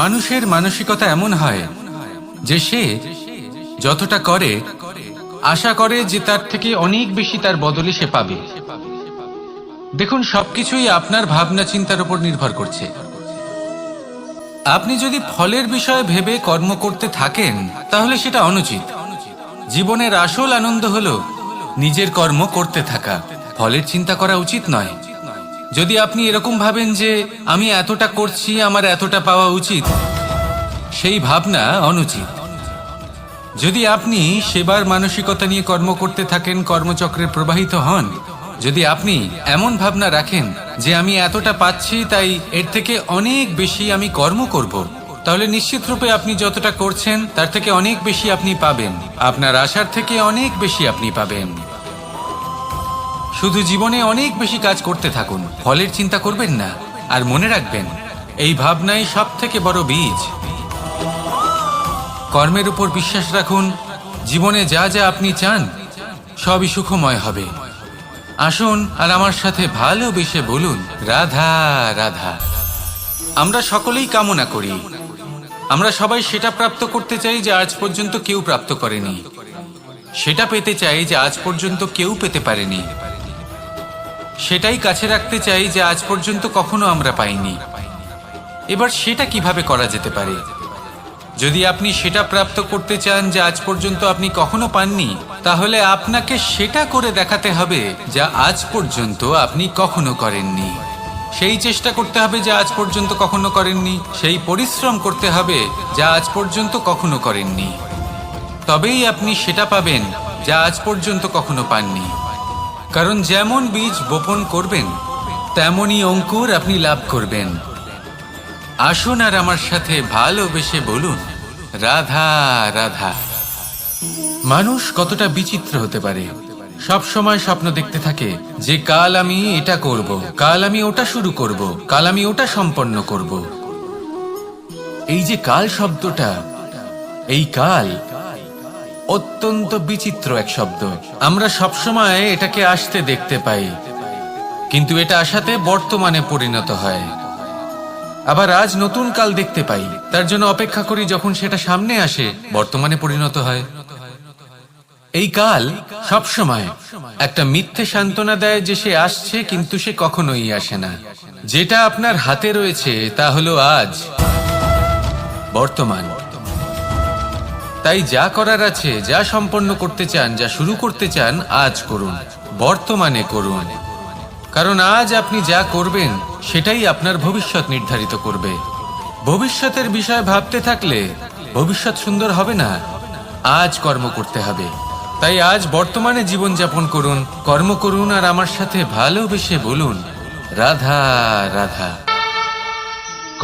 মানুষের মানসিকতা এমন হয় যে সে যতটা করে আশা করে যে তার থেকে অনেক বেশি তার বদলে সে পাবে। দেখুন, সবকিছুই আপনার ভাবনা চিন্তার উপর নির্ভর করছে। আপনি যদি ফলের বিষয়ে ভেবে কর্ম করতে থাকেন তাহলে সেটা অনুচিত। জীবনের আসল আনন্দ হলো নিজের কর্ম করতে থাকা, ফলের চিন্তা করা উচিত নয়। যদি আপনি এরকম ভাবেন যে আমি এতটা করছি, আমার এতটা পাওয়া উচিত, সেই ভাবনা অনুচিত। যদি আপনি সেবার মানসিকতা নিয়ে কর্ম করতে থাকেন, কর্মচক্রে প্রবাহিত হন, যদি আপনি এমন ভাবনা রাখেন যে আমি এতটা পাচ্ছি তাই এর থেকে অনেক বেশি আমি কর্ম করব, তাহলে নিশ্চিত রূপে আপনি যতটা করছেন তার থেকে অনেক বেশি আপনি পাবেন। আপনার আশার থেকে অনেক বেশি আপনি পাবেন। শুধু জীবনে অনেক বেশি কাজ করতে থাকুন, ফলের চিন্তা করবেন না। আর মনে রাখবেন, এই ভাবনাই সব থেকে বড় বীজ। কর্মের উপর বিশ্বাস রাখুন। জীবনে যা যা আপনি চান সবই সুখময় হবে। আসুন আর আমার সাথে ভালোবেসে বলুন, রাধা রাধা। আমরা সকলেই কামনা করি, আমরা সবাই সেটা প্রাপ্ত করতে চাই যে আজ পর্যন্ত কেউ প্রাপ্ত করেনি, সেটা পেতে চাই যে আজ পর্যন্ত কেউ পেতে পারেনি, সেটাই কাছে রাখতে চাই যে আজ পর্যন্ত কখনো আমরা পাইনি। এবার সেটা কিভাবে করা যেতে পারে? যদি আপনি সেটা প্রাপ্ত করতে চান যা আজ পর্যন্ত আপনি কখনো পাননি, তাহলে আপনাকে সেটা করে দেখাতে হবে যা আজ পর্যন্ত আপনি কখনো করেননি। সেই চেষ্টা করতে হবে যা আজ পর্যন্ত কখনো করেননি, সেই পরিশ্রম করতে হবে যা আজ পর্যন্ত কখনো করেননি। তবেই আপনি সেটা পাবেন যা আজ পর্যন্ত কখনো পাননি। কারণ যেমন বীজ বপন করবেন তেমনই অঙ্কুর আপনি লাভ করবেন। আসুন আর আমার সাথে ভালোবেসে বলুন, রাধা রাধা। মানুষ কতটা বিচিত্র হতে পারে। সব সময় স্বপ্ন দেখতে থাকে যে কাল আমি এটা করব, কাল আমি ওটা শুরু করব, কাল আমি ওটা সম্পন্ন করব। এই যে কাল শব্দটা, এই কাল অত্যন্ত বিচিত্র এক শব্দ। আমরা সব সময় এটাকে আসতে দেখতে পাই, কিন্তু এটা আসাতে বর্তমানে পরিণত হয়। আবার আজ নতুন কাল দেখতে পাই, তার জন্য অপেক্ষা করি, যখন সেটা সামনে আসে বর্তমানে পরিণত হয়। এই কাল সব সময় একটা মিথ্যে সান্ত্বনা দেয় যে সে আসছে, কিন্তু সে কখনোই আসে না। যেটা আপনার হাতে রয়েছে তা হলো আজ, বর্তমান। তাই যা করার আছে, যা সম্পন্ন করতে চান, যা শুরু করতে চান, আজ করুন, বর্তমানে করুন। কারণ আজ আপনি যা করবেন সেটাই আপনার ভবিষ্যৎ নির্ধারিত করবে। ভবিষ্যতের বিষয় ভাবতে থাকলে ভবিষ্যৎ সুন্দর হবে না। আজ কর্ম করতে হবে। তাই আজ বর্তমানে জীবনযাপন করুন, কর্ম করুন, আর আমার সাথে ভালোবেসে বলুন, রাধা রাধা।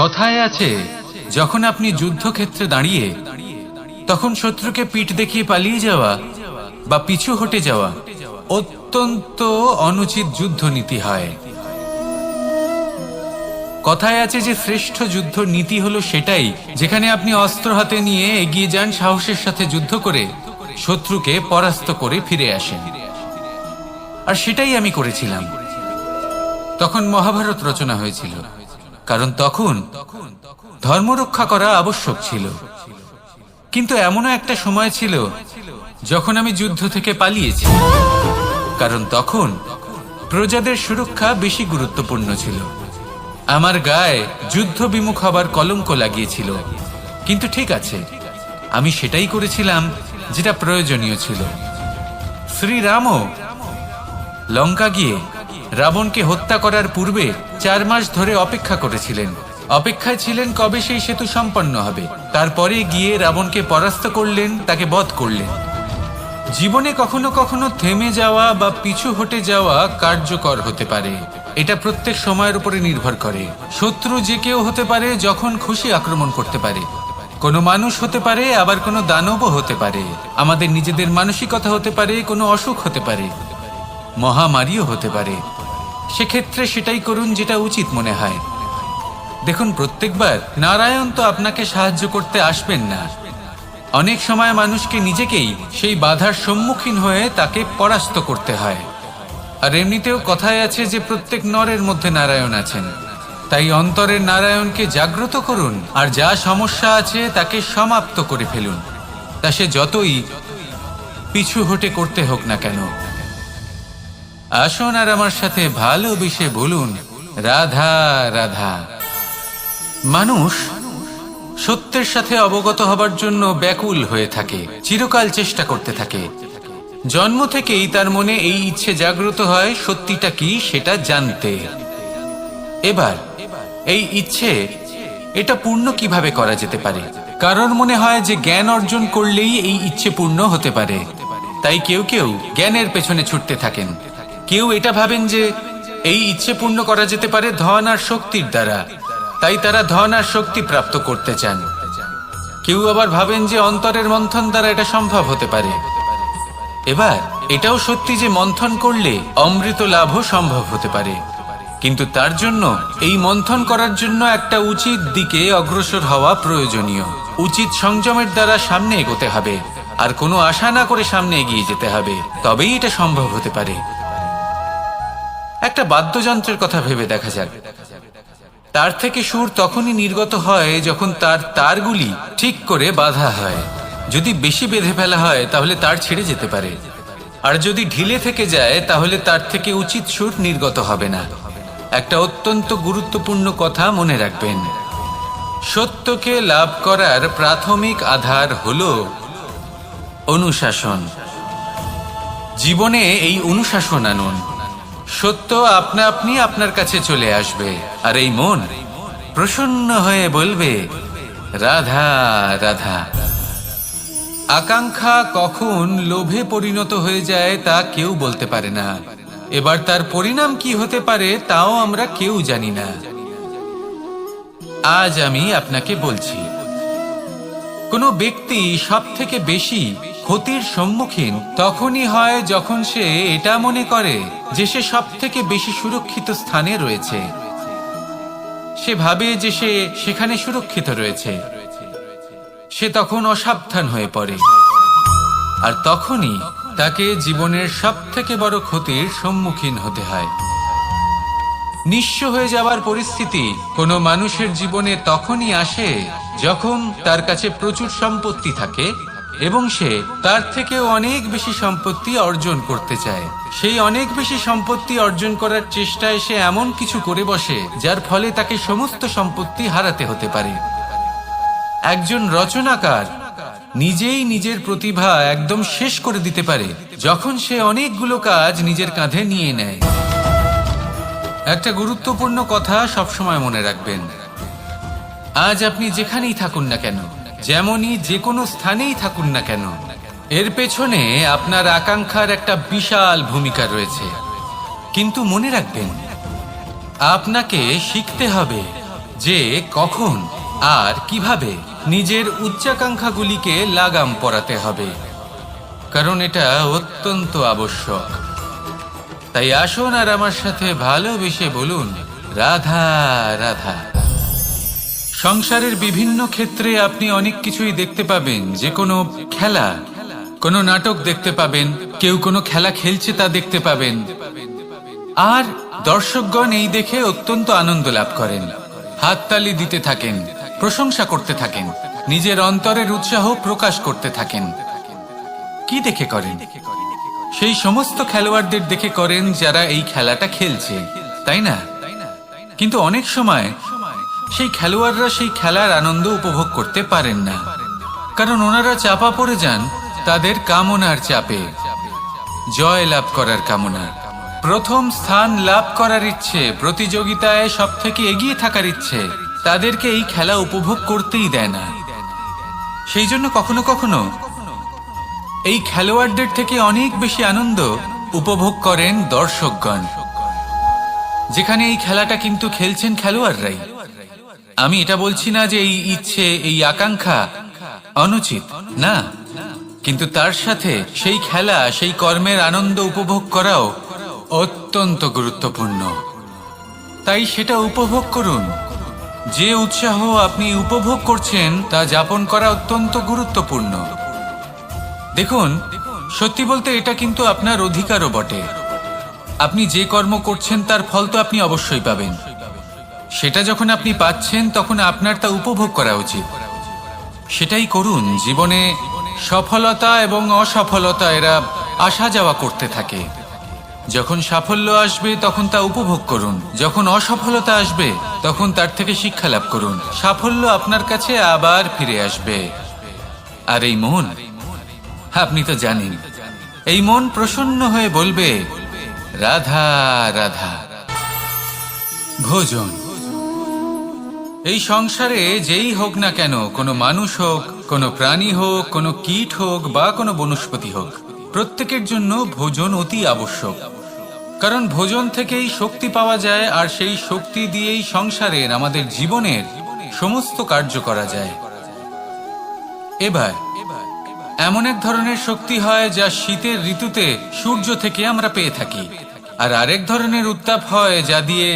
কথায় আছে, যখন আপনি যুদ্ধক্ষেত্রে দাঁড়িয়ে তখন শত্রুকে পিঠ দেখিয়ে পালিয়ে যাওয়া বা পিছু হটে যাওয়া অত্যন্ত অনুচিত যুদ্ধনীতি হয়। কথায় আছে যে শ্রেষ্ঠ যুদ্ধ নীতি হলো সেটাই যেখানে আপনি অস্ত্র হাতে নিয়ে এগিয়ে যান, সাহসের সাথে যুদ্ধ করে শত্রুকে পরাস্ত করে ফিরে আসেন। আর সেটাই আমি করেছিলাম। তখন মহাভারত রচনা হয়েছিল, কারণ তখন ধর্ম রক্ষা করা আবশ্যক ছিল। কিন্তু এমনও একটা সময় ছিল যখন আমি যুদ্ধ থেকে পালিয়েছি, কারণ তখন প্রজাদের সুরক্ষা বেশি গুরুত্বপূর্ণ ছিল। আমার গায়ে যুদ্ধ বিমুখ হবার কলঙ্ক লাগিয়েছিল। কিন্তু ঠিক আছে, আমি সেটাই করেছিলাম যেটা প্রয়োজনীয় ছিল। শ্রীরামও লঙ্কা গিয়ে রাবণকে হত্যা করার পূর্বে 4 মাস ধরে অপেক্ষা করেছিলেন। অপেক্ষায় ছিলেন কবে সেই সেতু সম্পন্ন হবে। তারপরে গিয়ে রাবণকে পরাস্ত করলেন, তাকে বধ করলেন। জীবনে কখনো কখনো থেমে যাওয়া বা পিছু হটে যাওয়া কার্যকর হতে পারে। এটা প্রত্যেক সময়ের উপরে নির্ভর করে। শত্রু যে কেউ হতে পারে, যখন খুশি আক্রমণ করতে পারে। কোনো মানুষ হতে পারে, আবার কোনো দানবও হতে পারে। আমাদের নিজেদের মানসিকতা হতে পারে, কোনো অসুখ হতে পারে, মহামারীও হতে পারে। সেক্ষেত্রে সেটাই করুন যেটা উচিত মনে হয়। দেখুন, প্রত্যেকবার নারায়ণ তো আপনাকে সাহায্য করতে আসবেন না। অনেক সময় মানুষকে নিজেকেই সেই বাধার সম্মুখীন হয়ে তাকে পরাস্ত করতে হয়। আর এমনিতেও কথায় আছে যে প্রত্যেক নরের মধ্যে নারায়ণ আছেন। তাই অন্তরের নারায়ণকে জাগ্রত করুন, আর যা সমস্যা আছে তাকে সমাপ্ত করে ফেলুন, তা সে যতই পিছু হটে করতে হোক না কেন। আসুন আর আমার সাথে ভালোবেসে বলুন, রাধা রাধা। মানুষ সত্যের সাথে অবগত হবার জন্য ব্যাকুল হয়ে থাকে, চিরকাল চেষ্টা করতে থাকে। জন্ম থেকেই তার মনে এই ইচ্ছে জাগ্রত হয় সত্যিটা কি সেটা জানতে। এবার এই ইচ্ছে এটা পূর্ণ কিভাবে করা যেতে পারে? কারোর মনে হয় যে জ্ঞান অর্জন করলেই এই ইচ্ছে পূর্ণ হতে পারে, তাই কেউ কেউ জ্ঞানের পেছনে ছুটতে থাকেন। কেউ এটা ভাবেন যে এই ইচ্ছে পূর্ণ করা যেতে পারে ধন আর শক্তির দ্বারা, তাই তারা ধন আর শক্তি প্রাপ্ত করতে চান। কেউ আবার ভাবেন যে অন্তরের মন্থন দ্বারা এটা সম্ভব হতে পারে। এবার এটাও সত্যি যে মন্থন করলে অমৃত লাভও সম্ভব হতে পারে, কিন্তু তার জন্য এই মন্থন করার জন্য একটা উচিত দিকে অগ্রসর হওয়া প্রয়োজনীয়। উচিত সংযমের দ্বারা সামনে এগোতে হবে, আর কোনো আশা না করে সামনে এগিয়ে যেতে হবে, তবেই এটা সম্ভব হতে পারে। একটা বাদ্যযন্ত্রের কথা ভেবে দেখা যাক। তার থেকে সুর তখনই নির্গত হয় যখন তার তারগুলি ঠিক করে বাঁধা হয়। যদি বেশি বেঁধে ফেলা হয় তাহলে তার ছিঁড়ে যেতে পারে, আর যদি ঢিলে থেকে যায় তাহলে তার থেকে উচিত সুর নির্গত হবে না। একটা অত্যন্ত গুরুত্বপূর্ণ কথা মনে রাখবেন, সত্যকে লাভ করার প্রাথমিক আধার হলো অনুশাসন। জীবনে এই অনুশাসন আনুন, সত্য আপনা আপনি আপনার কাছে চলে আসবে, আর এই মন প্রসন্ন হয়ে বলবে, রাধা রাধা। আকাঙ্ক্ষা কখন লোভে পরিণত হয়ে যায় তা কেউ বলতে পারে না। এবার তার পরিণাম কি হতে পারে তাও আমরা কেউ জানি না। আজ আমি আপনাকে বলছি, কোনো ব্যক্তি সব থেকে বেশি ক্ষতির সম্মুখীন তখনই হয় যখন সে এটা মনে করে যে সে সব থেকে বেশি সুরক্ষিত স্থানে রয়েছে। সে ভাবে যে সে সেখানে সুরক্ষিত রয়েছে। সে তখন অসাবধান হয়ে পড়ে, আর তখনই তাকে জীবনের সব থেকে বড় ক্ষতির সম্মুখীন হতে হয়। নিঃস্ব হয়ে যাওয়ার পরিস্থিতি কোনো মানুষের জীবনে তখনই আসে যখন তার কাছে প্রচুর সম্পত্তি থাকে এবং সে তার থেকেও অনেক বেশি সম্পত্তি অর্জন করতে চায়। সেই অনেক বেশি সম্পত্তি অর্জন করার চেষ্টায় সে এমন কিছু করে বসে যার ফলে তাকে সমস্ত সম্পত্তি হারাতে হতে পারে। একজন রচনাকার নিজেই নিজের প্রতিভা একদম শেষ করে দিতে পারে যখন সে অনেকগুলো কাজ নিজের কাঁধে নিয়ে নেয়। একটা গুরুত্বপূর্ণ কথা সবসময় মনে রাখবেন, আজ আপনি যেখানেই থাকুন না কেন, যেমনই যে কোনো স্থানেই থাকুন না কেন, এর পেছনে আপনার আকাঙ্ক্ষার একটা বিশাল ভূমিকা রয়েছে। কিন্তু মনে রাখবেন, আপনাকে শিখতে হবে যে কখন আর কিভাবে নিজের উচ্চাকাঙ্ক্ষাগুলিকে লাগাম পরাতে হবে, কারণ এটা অত্যন্ত আবশ্যক। তাই আসুন আর আমার সাথে ভালোবেসে বলুন, রাধা রাধা। সংসারের বিভিন্ন ক্ষেত্রে আপনি অনেক কিছুই দেখতে পাবেন, যে কোনো খেলা, কোনো নাটক দেখতে পাবেন, কেউ কোনো খেলা খেলছে তা দেখতে পাবেন, আর দর্শকগণ এই দেখে অত্যন্ত আনন্দ লাভ করেন, হাততালি দিতে থাকেন, প্রশংসা করতে থাকেন, নিজের অন্তরের উৎসাহ প্রকাশ করতে থাকেন। কি দেখে করেন? সেই সমস্ত খেলোয়াড়দের দেখে করেন যারা এই খেলাটা খেলছে, তাই না? কিন্তু অনেক সময় সেই খেলোয়াড়রা সেই খেলার আনন্দ উপভোগ করতে পারেন না, কারণ ওনারা চাপা পড়ে যান তাদের কামনার চাপে, জয় লাভ করার কামনা, প্রথম স্থান লাভ করার ইচ্ছে, প্রতিযোগিতায় সব থেকে এগিয়ে থাকার ইচ্ছে তাদেরকে এই খেলা উপভোগ করতেই দেয় না। সেই জন্য কখনো কখনো এই খেলোয়াড়দের থেকে অনেক বেশি আনন্দ উপভোগ করেন দর্শকগণ, যেখানে এই খেলাটা কিন্তু খেলছেন খেলোয়াড়রাই। আমি এটা বলছি না যে এই ইচ্ছে, এই আকাঙ্ক্ষা অনুচিত না, কিন্তু তার সাথে সেই খেলা, সেই কর্মের আনন্দ উপভোগ করাও অত্যন্ত গুরুত্বপূর্ণ। তাই সেটা উপভোগ করুন। যে উৎসাহ আপনি উপভোগ করছেন তা যাপন করা অত্যন্ত গুরুত্বপূর্ণ। দেখুন, সত্যি বলতে এটা কিন্তু আপনার অধিকারও বটে। আপনি যে কর্ম করছেন তার ফল তো আপনি অবশ্যই পাবেন, সেটা যখন আপনি পাচ্ছেন তখন আপনার তা উপভোগ করা উচিত। সেটাই করুন। জীবনে সফলতা এবং অসফলতা এরা আসা যাওয়া করতে থাকে। যখন সাফল্য আসবে তখন তা উপভোগ করুন, যখন অসফলতা আসবে তখন তার থেকে শিক্ষা লাভ করুন। সাফল্য আপনার কাছে আবার ফিরে আসবে। আর এই মন, আপনি তো জানেন, এই মন প্রসন্ন হয়ে বলবে রাধা রাধা। ভোজন, এই সংসারে যেই হোক না কেন, কোনো মানুষ হোক, কোনো প্রাণী হোক, কোনো কীট হোক বা কোনো বনস্পতি হোক, প্রত্যেকের জন্য ভোজন অতি আবশ্যক। কারণ ভোজন থেকেই শক্তি পাওয়া যায়, আর সেই শক্তি দিয়েই সংসারের, আমাদের জীবনের সমস্ত কার্য করা যায়। এবার এমন এক ধরনের শক্তি হয় যা শীতের ঋতুতে সূর্য থেকে আমরা পেয়ে থাকি, আর আরেক ধরনের উত্তাপ হয় যা দিয়ে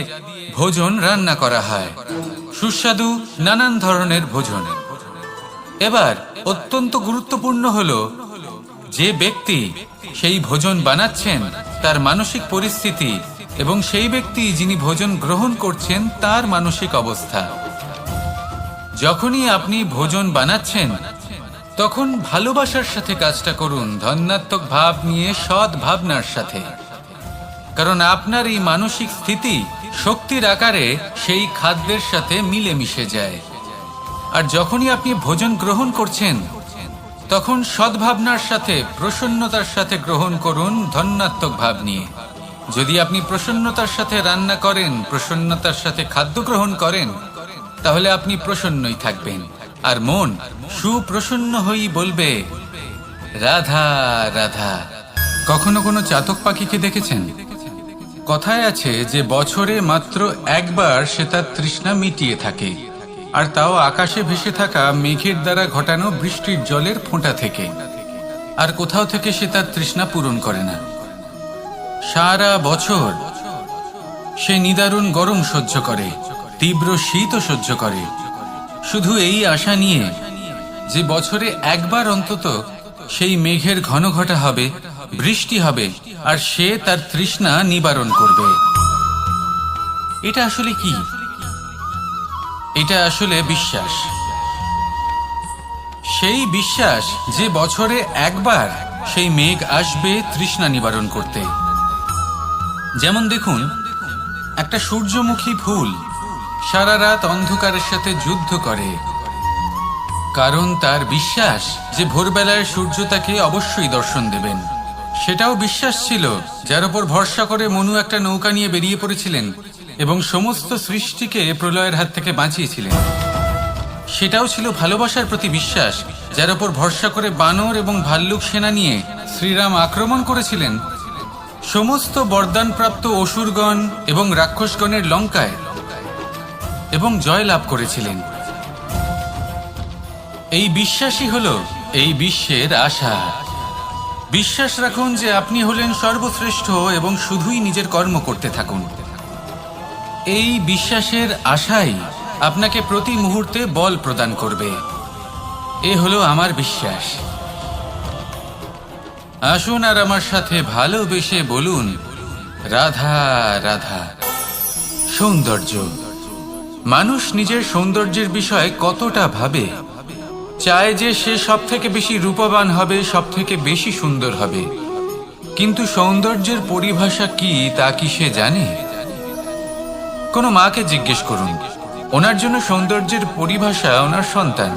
ভোজন রান্না করা হয়, সুস্বাদু নানান ধরনের ভোজন। এবার অত্যন্ত গুরুত্বপূর্ণ হলো যে ব্যক্তি সেই ভোজন বানাচ্ছেন তার মানসিক পরিস্থিতি, এবং সেই ব্যক্তি যিনি ভোজন গ্রহণ করছেন তার মানসিক অবস্থা। যখনই আপনি ভোজন বানাচ্ছেন তখন ভালোবাসার সাথে কাজটা করুন, ধন্যাত্মক ভাব নিয়ে, সৎ ভাবনার সাথে। কারণ আপনার এই মানসিক স্থিতি শক্তির আকারে সেই খাদ্যের সাথে মিলেমিশে যায়। আর যখনই আপনি ভোজন গ্রহণ করছেন তখন সদ্ভাবনার সাথে, প্রসন্নতার সাথে গ্রহণ করুন, ধন্যাত্মক ভাব নিয়ে। যদি আপনি প্রসন্নতার সাথে রান্না করেন, প্রসন্নতার সাথে খাদ্য গ্রহণ করেন, তাহলে আপনি প্রসন্নই থাকবেন। আর মন সুপ্রসন্ন হয়েই বলবে রাধা রাধা। কখনো কোনো চাতক পাখিকে দেখেছেন? কথায় আছে যে বছরে মাত্র একবার সে তার তৃষ্ণা মিটিয়ে থাকে, আর তাও আকাশে ভেসে থাকা মেঘের দ্বারা ঘটানো বৃষ্টির জলের ফোঁটা থেকে। আর কোথাও থেকে সে তার তৃষ্ণা পূরণ করে না। সারা বছর সে নিদারুণ গরম সহ্য করে, তীব্র শীতও সহ্য করে, শুধু এই আশা নিয়ে যে বছরে একবার অন্তত সেই মেঘের ঘন ঘটা হবে, বৃষ্টি হবে, আর সে তার তৃষ্ণা নিবারণ করবে। এটা আসলে কি? এটা আসলে বিশ্বাস। সেই বিশ্বাস যে বছরে একবার সেই মেঘ আসবে তৃষ্ণা নিবারণ করতে। যেমন দেখুন, একটা সূর্যমুখী ফুল সারা রাত অন্ধকারের সাথে যুদ্ধ করে, কারণ তার বিশ্বাস যে ভোরবেলায় সূর্য তাকে অবশ্যই দর্শন দেবেন। সেটাও বিশ্বাস ছিল যার উপর ভরসা করে মনু একটা নৌকা নিয়ে বেরিয়ে পড়েছিলেন এবং সমস্ত সৃষ্টিকে প্রলয়ের হাত থেকে বাঁচিয়েছিলেন। সেটাও ছিল ভালোবাসার প্রতি বিশ্বাস, যার উপর ভরসা করে বানর এবং ভাল্লুক সেনা নিয়ে শ্রীরাম আক্রমণ করেছিলেন সমস্ত বরদানপ্রাপ্ত অসুরগণ এবং রাক্ষসগণের লঙ্কায়, এবং জয় লাভ করেছিলেন। এই বিশ্বাসই হলো এই বিশ্বের আশা। বিশ্বাস রাখুন যে আপনি হলেন সর্বশ্রেষ্ঠ এবং শুধুই নিজের কর্ম করতে থাকুন। এই বিশ্বাসের আশাই আপনাকে প্রতি মুহূর্তে বল প্রদান করবে। এ হলো আমার বিশ্বাস। আসুন আর আমার সাথে ভালোবেসে বলুন রাধা রাধা। সৌন্দর্য। মানুষ নিজের সৌন্দর্যের বিষয়ে কতটা ভাবে, চায় যে সে সব থেকে বেশি রূপবান হবে, সব থেকে বেশি সুন্দর হবে। কিন্তু সৌন্দর্যের পরিভাষা কি তা কি সে জানে? কোনো মাকে জিজ্ঞেস করুন, ওনার জন্য সৌন্দর্যের পরিভাষা ওনার সন্তান।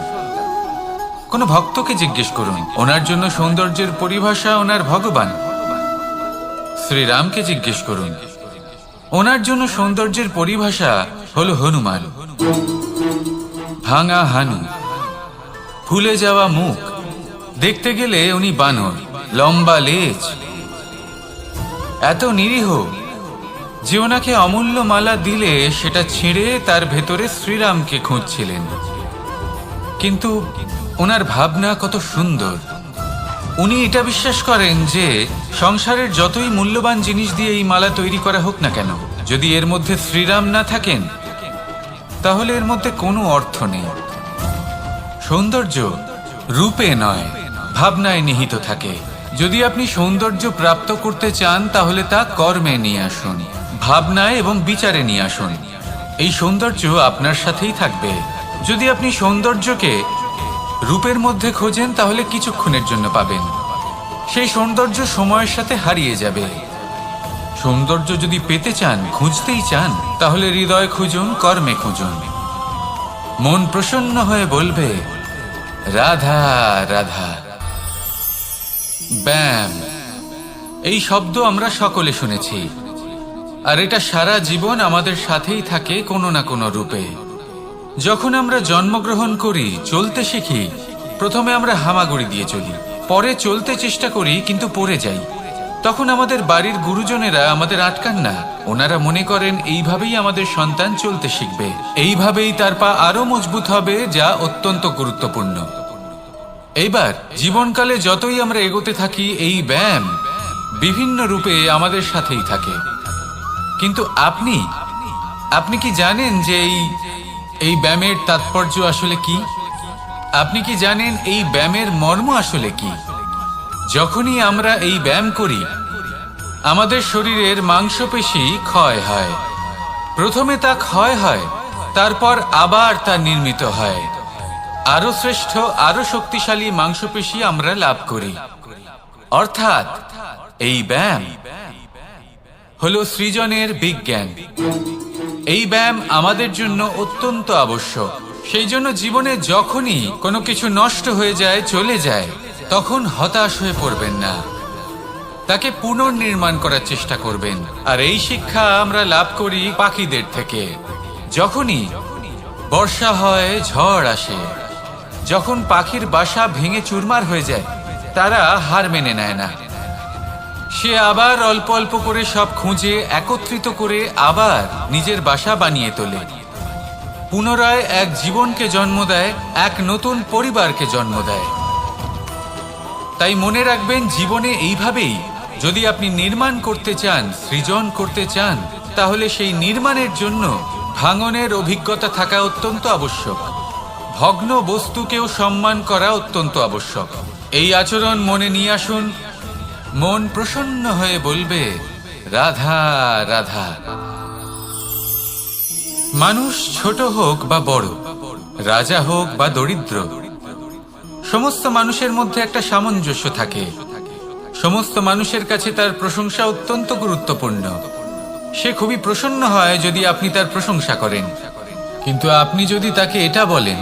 কোনো ভক্তকে জিজ্ঞেস করুন, ওনার জন্য সৌন্দর্যের পরিভাষা ওনার ভগবান। শ্রীরামকে জিজ্ঞেস করুন, ওনার জন্য সৌন্দর্যের পরিভাষা হলো হনুমান। ভাঙা হানু, ফুলে যাওয়া মুখ, দেখতে গেলে উনি বানর, লম্বা লেজ, এত নিরীহ যে ওনাকে অমূল্য মালা দিলে সেটা ছিঁড়ে তার ভেতরে শ্রীরামকে খুঁজছিলেন। কিন্তু ওনার ভাবনা কত সুন্দর। উনি এটা বিশ্বাস করেন যে সংসারের যতই মূল্যবান জিনিস দিয়ে এই মালা তৈরি করা হোক না কেন, যদি এর মধ্যে শ্রীরাম না থাকেন তাহলে এর মধ্যে কোনো অর্থ নেই। সৌন্দর্য রূপে নয়, ভাবনায় নিহিত থাকে। যদি আপনি সৌন্দর্য প্রাপ্ত করতে চান তাহলে তা কর্মে নিয়ে আসুন, ভাবনায় এবং বিচারে নিয়ে আসুন। এই সৌন্দর্য আপনার সাথেই থাকবে। যদি আপনি সৌন্দর্যকে রূপের মধ্যে খোঁজেন তাহলে কিছুক্ষণের জন্য পাবেন, সেই সৌন্দর্য সময়ের সাথে হারিয়ে যাবে। সৌন্দর্য যদি পেতে চান, খুঁজতেই চান, তাহলে হৃদয় খুঁজুন, কর্মে খুঁজুন। মন প্রসন্ন হয়ে বলবে রাধা রাধা। ব্যায়াম, এই শব্দ আমরা সকলে শুনেছি, আর এটা সারা জীবন আমাদের সাথেই থাকে কোনো না কোনো রূপে। যখন আমরা জন্মগ্রহণ করি, চলতে শিখি, প্রথমে আমরা হামাগুড়ি দিয়ে চলি, পরে চলতে চেষ্টা করি কিন্তু পড়ে যাই। তখন আমাদের বাড়ির গুরুজনেরা আমাদের আটকান না, ওনারা মনে করেন এইভাবেই আমাদের সন্তান চলতে শিখবে, এইভাবেই তার পা আরো মজবুত হবে, যা অত্যন্ত গুরুত্বপূর্ণ। এইবার জীবনকালে যতই আমরা এগোতে থাকি, এই ব্যায়াম বিভিন্ন রূপে আমাদের সাথেই থাকে। কিন্তু আপনি কি জানেন যে এই ব্যায়ামের তাৎপর্য আসলে কি? আপনি কি জানেন এই ব্যায়ামের মর্ম আসলে কি? যখনই আমরা এই ব্যায়াম করি, আমাদের শরীরের মাংসপেশি ক্ষয় হয়। প্রথমে তা ক্ষয় হয়, তারপর আবার তা নির্মিত হয়। আরো শ্রেষ্ঠ, আরো শক্তিশালী মাংসপেশি আমরা লাভ করি। অর্থাৎ এই ব্যায়াম হলো সৃজনের বিজ্ঞান। এই ব্যায়াম আমাদের জন্য অত্যন্ত আবশ্যক। সেই জন্য জীবনে যখনই কোনো কিছু নষ্ট হয়ে যায়, চলে যায়, তখন হতাশ হয়ে পড়বেন না, তাকে পুনর্নির্মাণ করার চেষ্টা করবেন। আর এই শিক্ষা আমরা লাভ করি পাখিদের থেকে। যখনই বর্ষা হয়, ঝড় আসে, যখন পাখির বাসা ভেঙে চুরমার হয়ে যায়, তারা হার মেনে নেয় না। সে আবার অল্প অল্প করে সব খুঁজে একত্রিত করে আবার নিজের বাসা বানিয়ে তোলে, পুনরায় এক জীবনকে জন্ম দেয়, এক নতুন পরিবারকে জন্ম দেয়। তাই মনে রাখবেন, জীবনে এইভাবেই যদি আপনি নির্মাণ করতে চান, সৃজন করতে চান, তাহলে সেই নির্মাণের জন্য ভাঙনের অভিজ্ঞতা থাকা অত্যন্ত আবশ্যক। ভগ্ন বস্তুকেও সম্মান করা অত্যন্ত আবশ্যক। এই আচরণ মনে নিয়ে আসুন, মন প্রসন্ন হয়ে বলবে রাধা রাধা। মানুষ ছোট হোক বা বড়, রাজা হোক বা দরিদ্র, সমস্ত মানুষের মধ্যে একটা সামঞ্জস্য থাকে। সমস্ত মানুষের কাছে তার প্রশংসা অত্যন্ত গুরুত্বপূর্ণ। সে খুবই প্রসন্ন হয় যদি আপনি তার প্রশংসা করেন। কিন্তু আপনি যদি তাকে এটা বলেন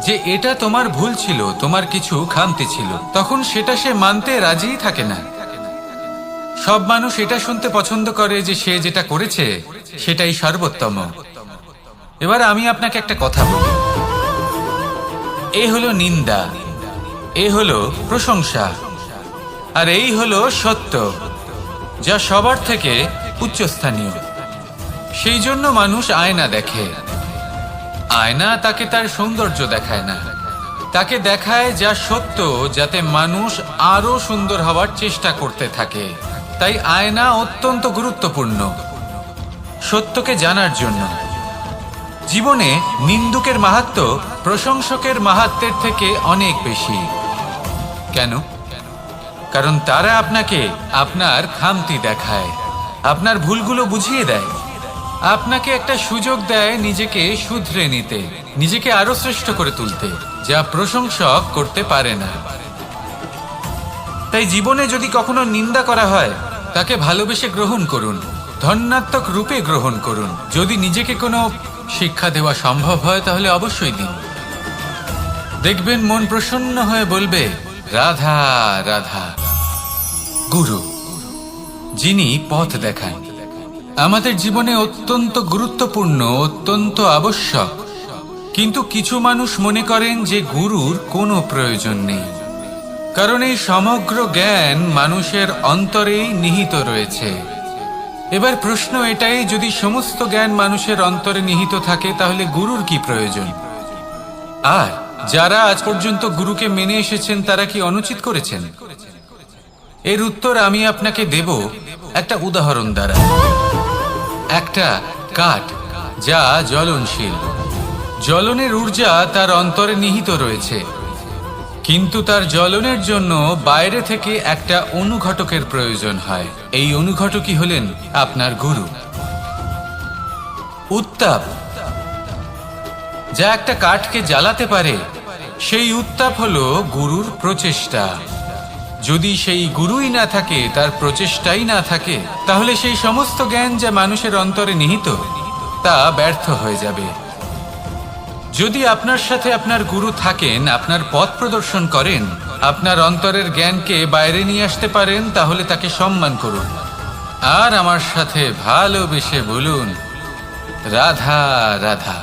যে এটা তোমার ভুল ছিল, তোমার কিছু খামতি ছিল, তখন সেটা সে মানতে রাজিই থাকে না। সব মানুষ এটা শুনতে পছন্দ করে যে সে যেটা করেছে সেটাই সর্বোত্তম। এবার আমি আপনাকে একটা কথা বলি, এ হলো নিন্দা, এ হলো প্রশংসা, আর এই হলো সত্য, যা সবার থেকে উচ্চস্থানীয়। সেই জন্য মানুষ আয়না দেখে। আয়না তাকে তার সৌন্দর্য দেখায় না, তাকে দেখায় যা সত্য, যাতে মানুষ আরো সুন্দর হওয়ার চেষ্টা করতে থাকে। তাই আয়না অত্যন্ত গুরুত্বপূর্ণ সত্যকে জানার জন্য। জীবনে নিন্দুকের মাহাত্ম্য প্রশংসকের মাহাত্ম্যের থেকে অনেক বেশি। কেন? কারণ তারা আপনাকে আপনার খামতি দেখায়, আপনার ভুলগুলো বুঝিয়ে দেয়, আপনাকে একটা সুযোগ দেয় নিজেকে শুধরে নিতে, নিজেকে আরো শ্রেষ্ঠ করে তুলতে, যা প্রশংসক করতে পারে না। তাই জীবনে যদি কখনো নিন্দা করা হয়, তাকে ভালোবেসে গ্রহণ করুন, ধন্যাত্মক রূপে গ্রহণ করুন। যদি নিজেকে কোনো শিক্ষা দেওয়া সম্ভব হয় তাহলে অবশ্যই দিন। দেখবেন মন প্রসন্ন হয়ে বলবে রাধা রাধা। গুরু, যিনি পথ দেখান, আমাদের জীবনে অত্যন্ত গুরুত্বপূর্ণ, অত্যন্ত আবশ্যক। কিন্তু কিছু মানুষ মনে করেন যে গুরুর কোনো প্রয়োজন নেই, কারণ এই সমগ্র জ্ঞান মানুষের অন্তরেই নিহিত রয়েছে। এবার প্রশ্ন এটাই, যদি সমস্ত জ্ঞান মানুষের অন্তরে নিহিত থাকে তাহলে গুরুর কি প্রয়োজন? আর যারা আজ পর্যন্ত গুরুকে মেনে এসেছেন তারা কি অনুচিত করেছেন? এর উত্তর আমি আপনাকে দেব একটা উদাহরণ দ্বারা। একটা কাঠ যা জ্বলনশীল, জ্বলনের ঊর্জা তার অন্তরে নিহিত রয়েছে, কিন্তু তার জ্বলনের জন্য বাইরে থেকে একটা অনুঘটকের প্রয়োজন হয়। এই অনুঘটকই হলেন আপনার গুরু। উত্তাপ, যা একটা কাঠকে জ্বালাতে পারে, সেই উত্তাপ হলো গুরুর প্রচেষ্টা। যদি সেই গুরুই না থাকে, তার প্রচেষ্টাই না থাকে, তাহলে সেই সমস্ত জ্ঞান যা মানুষের অন্তরে নিহিত, তা ব্যর্থ হয়ে যাবে। যদি আপনার সাথে আপনার গুরু থাকেন, আপনার পথ প্রদর্শন করেন, আপনার অন্তরের জ্ঞানকে বাইরে নিয়ে আসতে পারেন, তাহলে তাকে সম্মান করুন আর আমার সাথে ভালোবেসে বলুন, রাধা রাধা।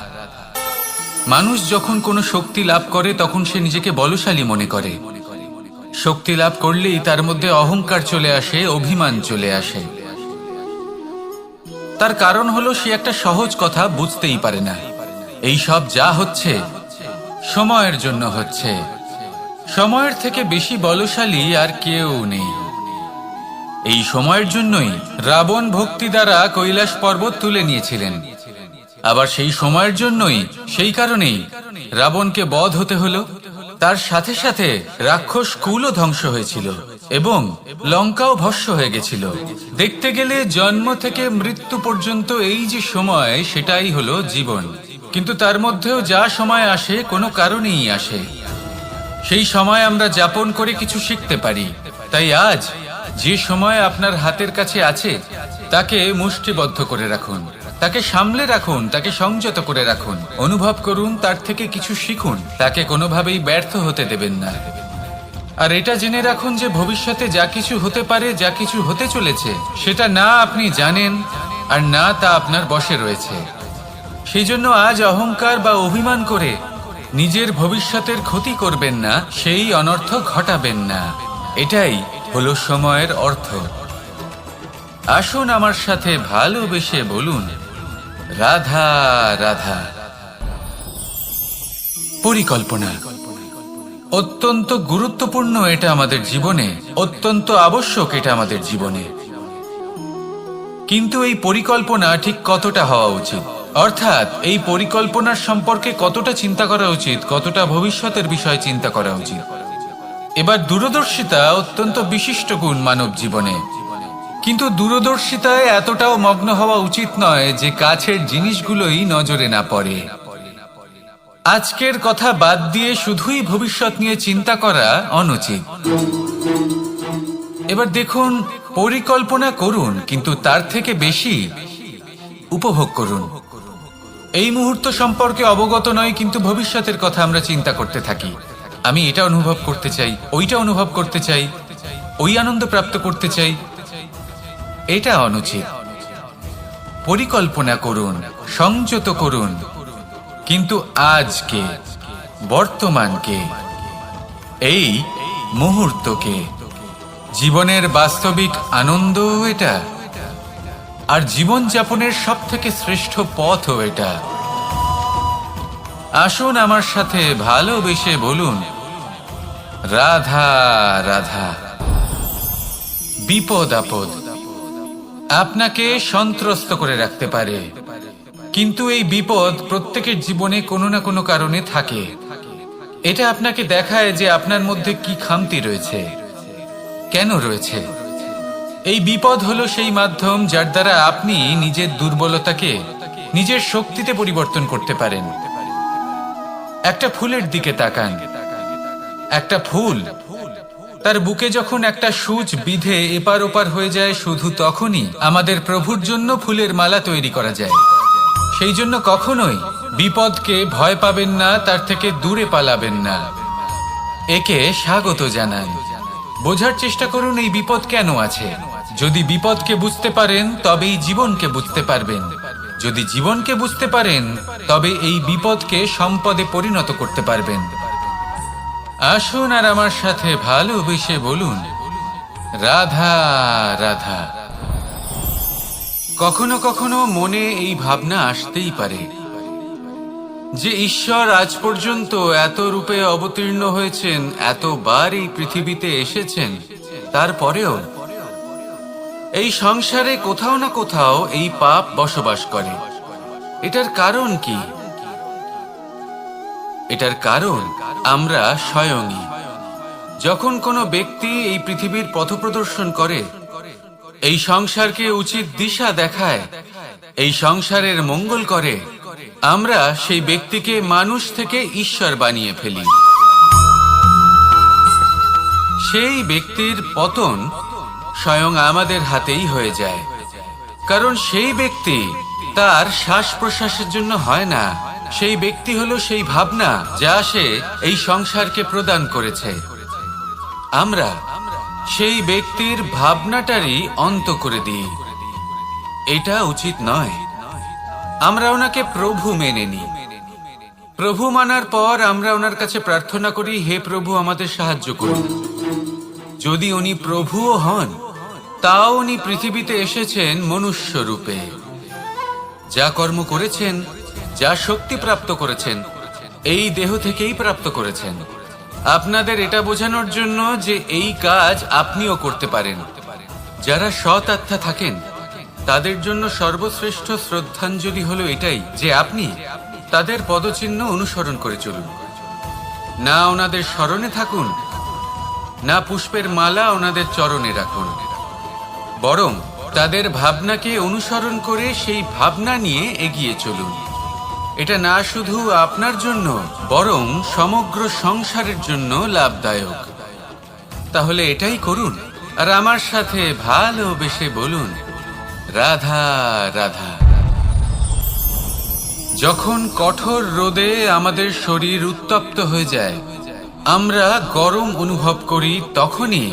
মানুষ যখন কোনো শক্তি লাভ করে তখন সে নিজেকে বলশালী মনে করে। শক্তি লাভ করলেই তার মধ্যে অহংকার চলে আসে, অভিমান চলে আসে। তার কারণ হলো সে একটা সহজ কথা বুঝতেই পারে না। এই সব যা হচ্ছে সময়ের জন্য হচ্ছে। সময়ের থেকে বেশি বলশালী আর কেউ নেই। এই সময়ের জন্যই রাবণ ভক্তি দ্বারা কৈলাস পর্বত তুলে নিয়েছিলেন। আবার সেই সময়ের জন্যই, সেই কারণেই রাবণকে বধ হতে হলো। তার সাথে সাথে রাক্ষস কুলও ধ্বংস হয়েছিল এবং লঙ্কাও ভস্ম হয়ে গেছিল। দেখতে গেলে জন্ম থেকে মৃত্যু পর্যন্ত এই যে সময়, সেটাই হলো জীবন। কিন্তু তার মধ্যেও যা সময় আসে কোনো কারণেই আসে। সেই সময় আমরা যাপন করে কিছু শিখতে পারি। তাই আজ যে সময় আপনার হাতের কাছে আছে, তাকে মুষ্টিবদ্ধ করে রাখুন, তাকে সামলে রাখুন, তাকে সংযত করে রাখুন, অনুভব করুন, তার থেকে কিছু শিখুন, তাকে কোনোভাবেই ব্যর্থ হতে দেবেন না। আর এটা জেনে রাখুন যে ভবিষ্যতে যা কিছু হতে পারে, যা কিছু হতে চলেছে, সেটা না আপনি জানেন আর না তা আপনার বশে রয়েছে। সেই জন্য আজ অহংকার বা অভিমান করে নিজের ভবিষ্যতের ক্ষতি করবেন না, সেই অনর্থ ঘটাবেন না। এটাই হলো সময়ের অর্থ। আসুন আমার সাথে ভালোবেসে বলুন, রাধা রাধা। পরিকল্পনা অত্যন্ত গুরুত্বপূর্ণ, এটা আমাদের জীবনে অত্যন্ত আবশ্যক, এটা আমাদের জীবনে। কিন্তু এই পরিকল্পনা ঠিক কতটা হওয়া উচিত, অর্থাৎ এই পরিকল্পনার সম্পর্কে কতটা চিন্তা করা উচিত, কতটা ভবিষ্যতের বিষয়ে চিন্তা করা উচিত। এবার দূরদর্শিতা অত্যন্ত বিশিষ্ট গুণ মানব জীবনে, কিন্তু দূরদর্শিতায় এতটাও মগ্ন হওয়া উচিত নয় যে কাছের জিনিসগুলোই নজরে না পড়ে। আজকের কথা বাদ দিয়ে শুধুই ভবিষ্যৎ নিয়ে চিন্তা করা অনুচিত। এবার দেখুন, পরিকল্পনা করুন, কিন্তু তার থেকে বেশি উপভোগ করুন। এই মুহূর্ত সম্পর্কে অবগত নয়, কিন্তু ভবিষ্যতের কথা আমরা চিন্তা করতে থাকি। আমি এটা অনুভব করতে চাই, ওইটা অনুভব করতে চাই, ওই আনন্দ প্রাপ্ত করতে চাই। এটা অনুচিত। পরিকল্পনা করুন, সংযত করুন, কিন্তু আজকে, বর্তমানকে, এই মুহূর্তকে। জীবনের বাস্তবিক আনন্দ এটা, আর জীবন যাপনের সব থেকে শ্রেষ্ঠ পথও এটা। আসুন আমার সাথে ভালোবেসে বলুন, রাধা রাধা। বিপদ আপদ আপনাকে সন্ত্রস্ত করে রাখতে পারে, কিন্তু এই বিপদ প্রত্যেকের জীবনে কোনো না কোনো কারণে থাকে। এটা আপনাকে দেখায় যে আপনার মধ্যে কি খামতি রয়েছে, কেন রয়েছে। এই বিপদ হলো সেই মাধ্যম যার দ্বারা আপনি নিজের দুর্বলতাকে নিজের শক্তিতে পরিবর্তন করতে পারেন। একটা ফুলের দিকে তাকান। একটা ফুল, তার বুকে যখন একটা সূচ বিঁধে এপার ওপার হয়ে যায়, শুধু তখনই আমাদের প্রভুর জন্য ফুলের মালা তৈরি করা যায়। সেই জন্য কখনোই বিপদকে ভয় পাবেন না, তার থেকে দূরে পালাবেন না, একে স্বাগত জানান। বোঝার চেষ্টা করুন এই বিপদ কেন আছে। যদি বিপদকে বুঝতে পারেন, তবেই জীবনকে বুঝতে পারবেন। যদি জীবনকে বুঝতে পারেন, তবে এই বিপদকে সম্পদে পরিণত করতে পারবেন। আসুন আর আমার সাথে ভালোবেসে বলুন, রাধা রাধা। কখনো কখনো মনে এই ভাবনা আসতেই পারে যে ঈশ্বর আজ পর্যন্ত এত রূপে অবতীর্ণ হয়েছেন, এতবার এই পৃথিবীতে এসেছেন, তারপরেও এই সংসারে কোথাও না কোথাও এই পাপ বসবাস করে। এটার কারণ কি? এটার কারণ আমরা স্বয়ংই। যখন কোনো ব্যক্তি এই পৃথিবীর পথপ্রদর্শন করে, এই সংসারকে উচিত দিশা দেখায়, এই সংসারের মঙ্গল করে, আমরা সেই ব্যক্তিকে মানুষ থেকে ঈশ্বর বানিয়ে ফেলি। সেই ব্যক্তির পতন স্বয়ং আমাদের হাতেই হয়ে যায়, কারণ সেই ব্যক্তি তার শ্বাস প্রশ্বাসের জন্য হয় না। সেই ব্যক্তি হলো সেই ভাবনা যা সে এই সংসারকে প্রদান করেছে। আমরা সেই ব্যক্তির ভাবনাটারই অন্ত করে দিই। এটা উচিত নয়। আমরা ওনাকে প্রভু মেনে নিই। প্রভু মানার পর আমরা ওনার কাছে প্রার্থনা করি, হে প্রভু আমাদের সাহায্য করুন। যদি উনি প্রভুও হন, তাও উনি পৃথিবীতে এসেছেন মনুষ্য রূপে। যা কর্ম করেছেন, যা শক্তি প্রাপ্ত করেছেন, এই দেহ থেকেই প্রাপ্ত করেছেন। আপনাদের এটা বোঝানোর জন্য যে এই কাজ আপনিও করতে পারেন। যারা সৎ আত্মা থাকেন তাদের জন্য সর্বশ্রেষ্ঠ শ্রদ্ধাঞ্জলি হলো এটাই যে আপনি তাদের পদচিহ্ন অনুসরণ করে চলুন। না ওনাদের স্মরণে থাকুন, না পুষ্পের মালা ওনাদের চরণে রাখুন, বরং তাদের ভাবনাকে অনুসরণ করে সেই ভাবনা নিয়ে এগিয়ে চলুন। এটা না শুধু আপনার জন্য, বরং সমগ্র সংসারের জন্য লাভদায়ক। তাহলে এটাই করুন আর আমার সাথে ভালোবেসে বলুন, রাধা রাধা। যখন কঠোর রোদে আমাদের শরীর উত্তপ্ত হয়ে যায়, আমরা গরম অনুভব করি, তখনই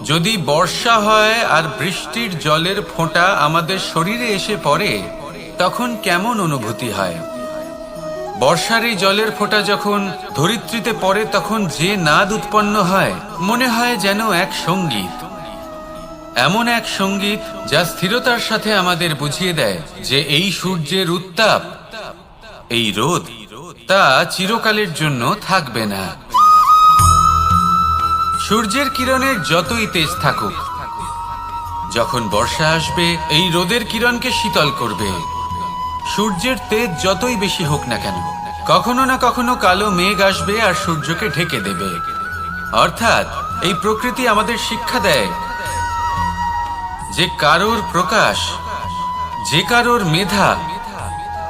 যদি বর্ষা হয় আর বৃষ্টির জলের ফোঁটা আমাদের শরীরে এসে পড়ে, তখন কেমন অনুভূতি হয়? বর্ষার এই জলের ফোঁটা যখন ধরিত্রীতে পড়ে, তখন যে নাদ উৎপন্ন হয়, মনে হয় যেন এক সঙ্গীত। এমন এক সঙ্গীত যা স্থিরতার সাথে আমাদের বুঝিয়ে দেয় যে এই সূর্যের উত্তাপ, এই রোদ, তা চিরকালের জন্য থাকবে না। সূর্যের কিরণের যতই তেজ থাকুক, যখন বর্ষা আসবে এই রোদের কিরণকে শীতল করবে। সূর্যের তেজ যতই বেশি হোক না কেন, কখনো না কখনো কালো মেঘ আসবে আর সূর্যকে ঢেকে দেবে। অর্থাৎ এই প্রকৃতি আমাদের শিক্ষা দেয় যে কারোর প্রকাশ, যে কারোর মেধা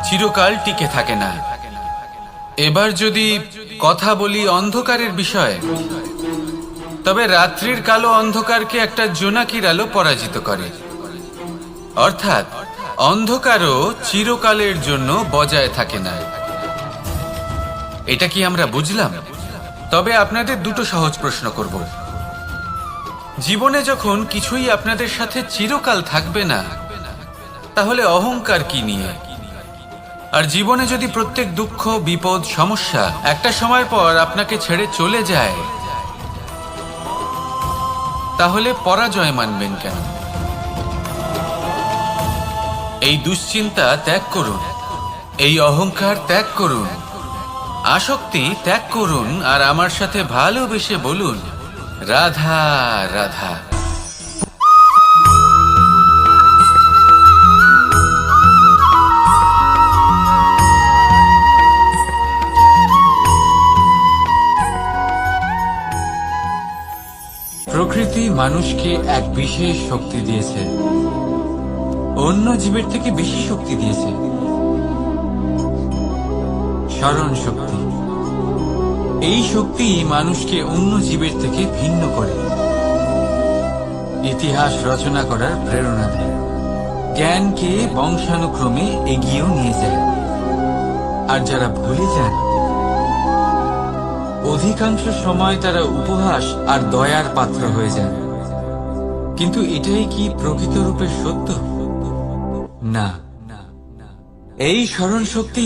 চিরকাল টিকে থাকে না। এবার যদি কথা বলি অন্ধকারের বিষয়ে, তবে রাত্রির কালো অন্ধকারকে একটা জোনাকির আলো পরাজিত করে। অর্থাৎ অন্ধকারও চিরকালের জন্য বজায় থাকে না। এটা কি আমরা বুঝলাম? তবে আপনাদের দুটো সহজ প্রশ্ন করব। জীবনে যখন কিছুই আপনাদের সাথে চিরকাল থাকবে না, তাহলে অহংকার কি নিয়ে? আর জীবনে যদি প্রত্যেক দুঃখ, বিপদ, সমস্যা একটা সময় পর আপনাকে ছেড়ে চলে যায়, তাহলে পরাজয় মানবেন কেন? এই দুশ্চিন্তা ত্যাগ করুন, এই অহংকার ত্যাগ করুন, আসক্তি ত্যাগ করুন আর আমার সাথে ভালোবেসে বলুন, রাধা রাধা। প্রকৃতি মানুষকে এক বিশেষ শক্তি দিয়েছে, অন্য জীবের থেকে বেশি শক্তি দিয়েছে। স্মরণ শক্তি। এই শক্তি মানুষকে অন্য জীবের থেকে ভিন্ন করে, ইতিহাস রচনা করার প্রেরণা দেয়, জ্ঞানকে বংশানুক্রমে এগিয়েও নিয়ে যায়। আর যারা ভুলে যান, অধিকাংশ সময় তারা উপহাস আর দয়ার পাত্র হয়ে যান। কিন্তু এটাই কি প্রকৃত রূপে সত্য? না। এই স্মরণ শক্তি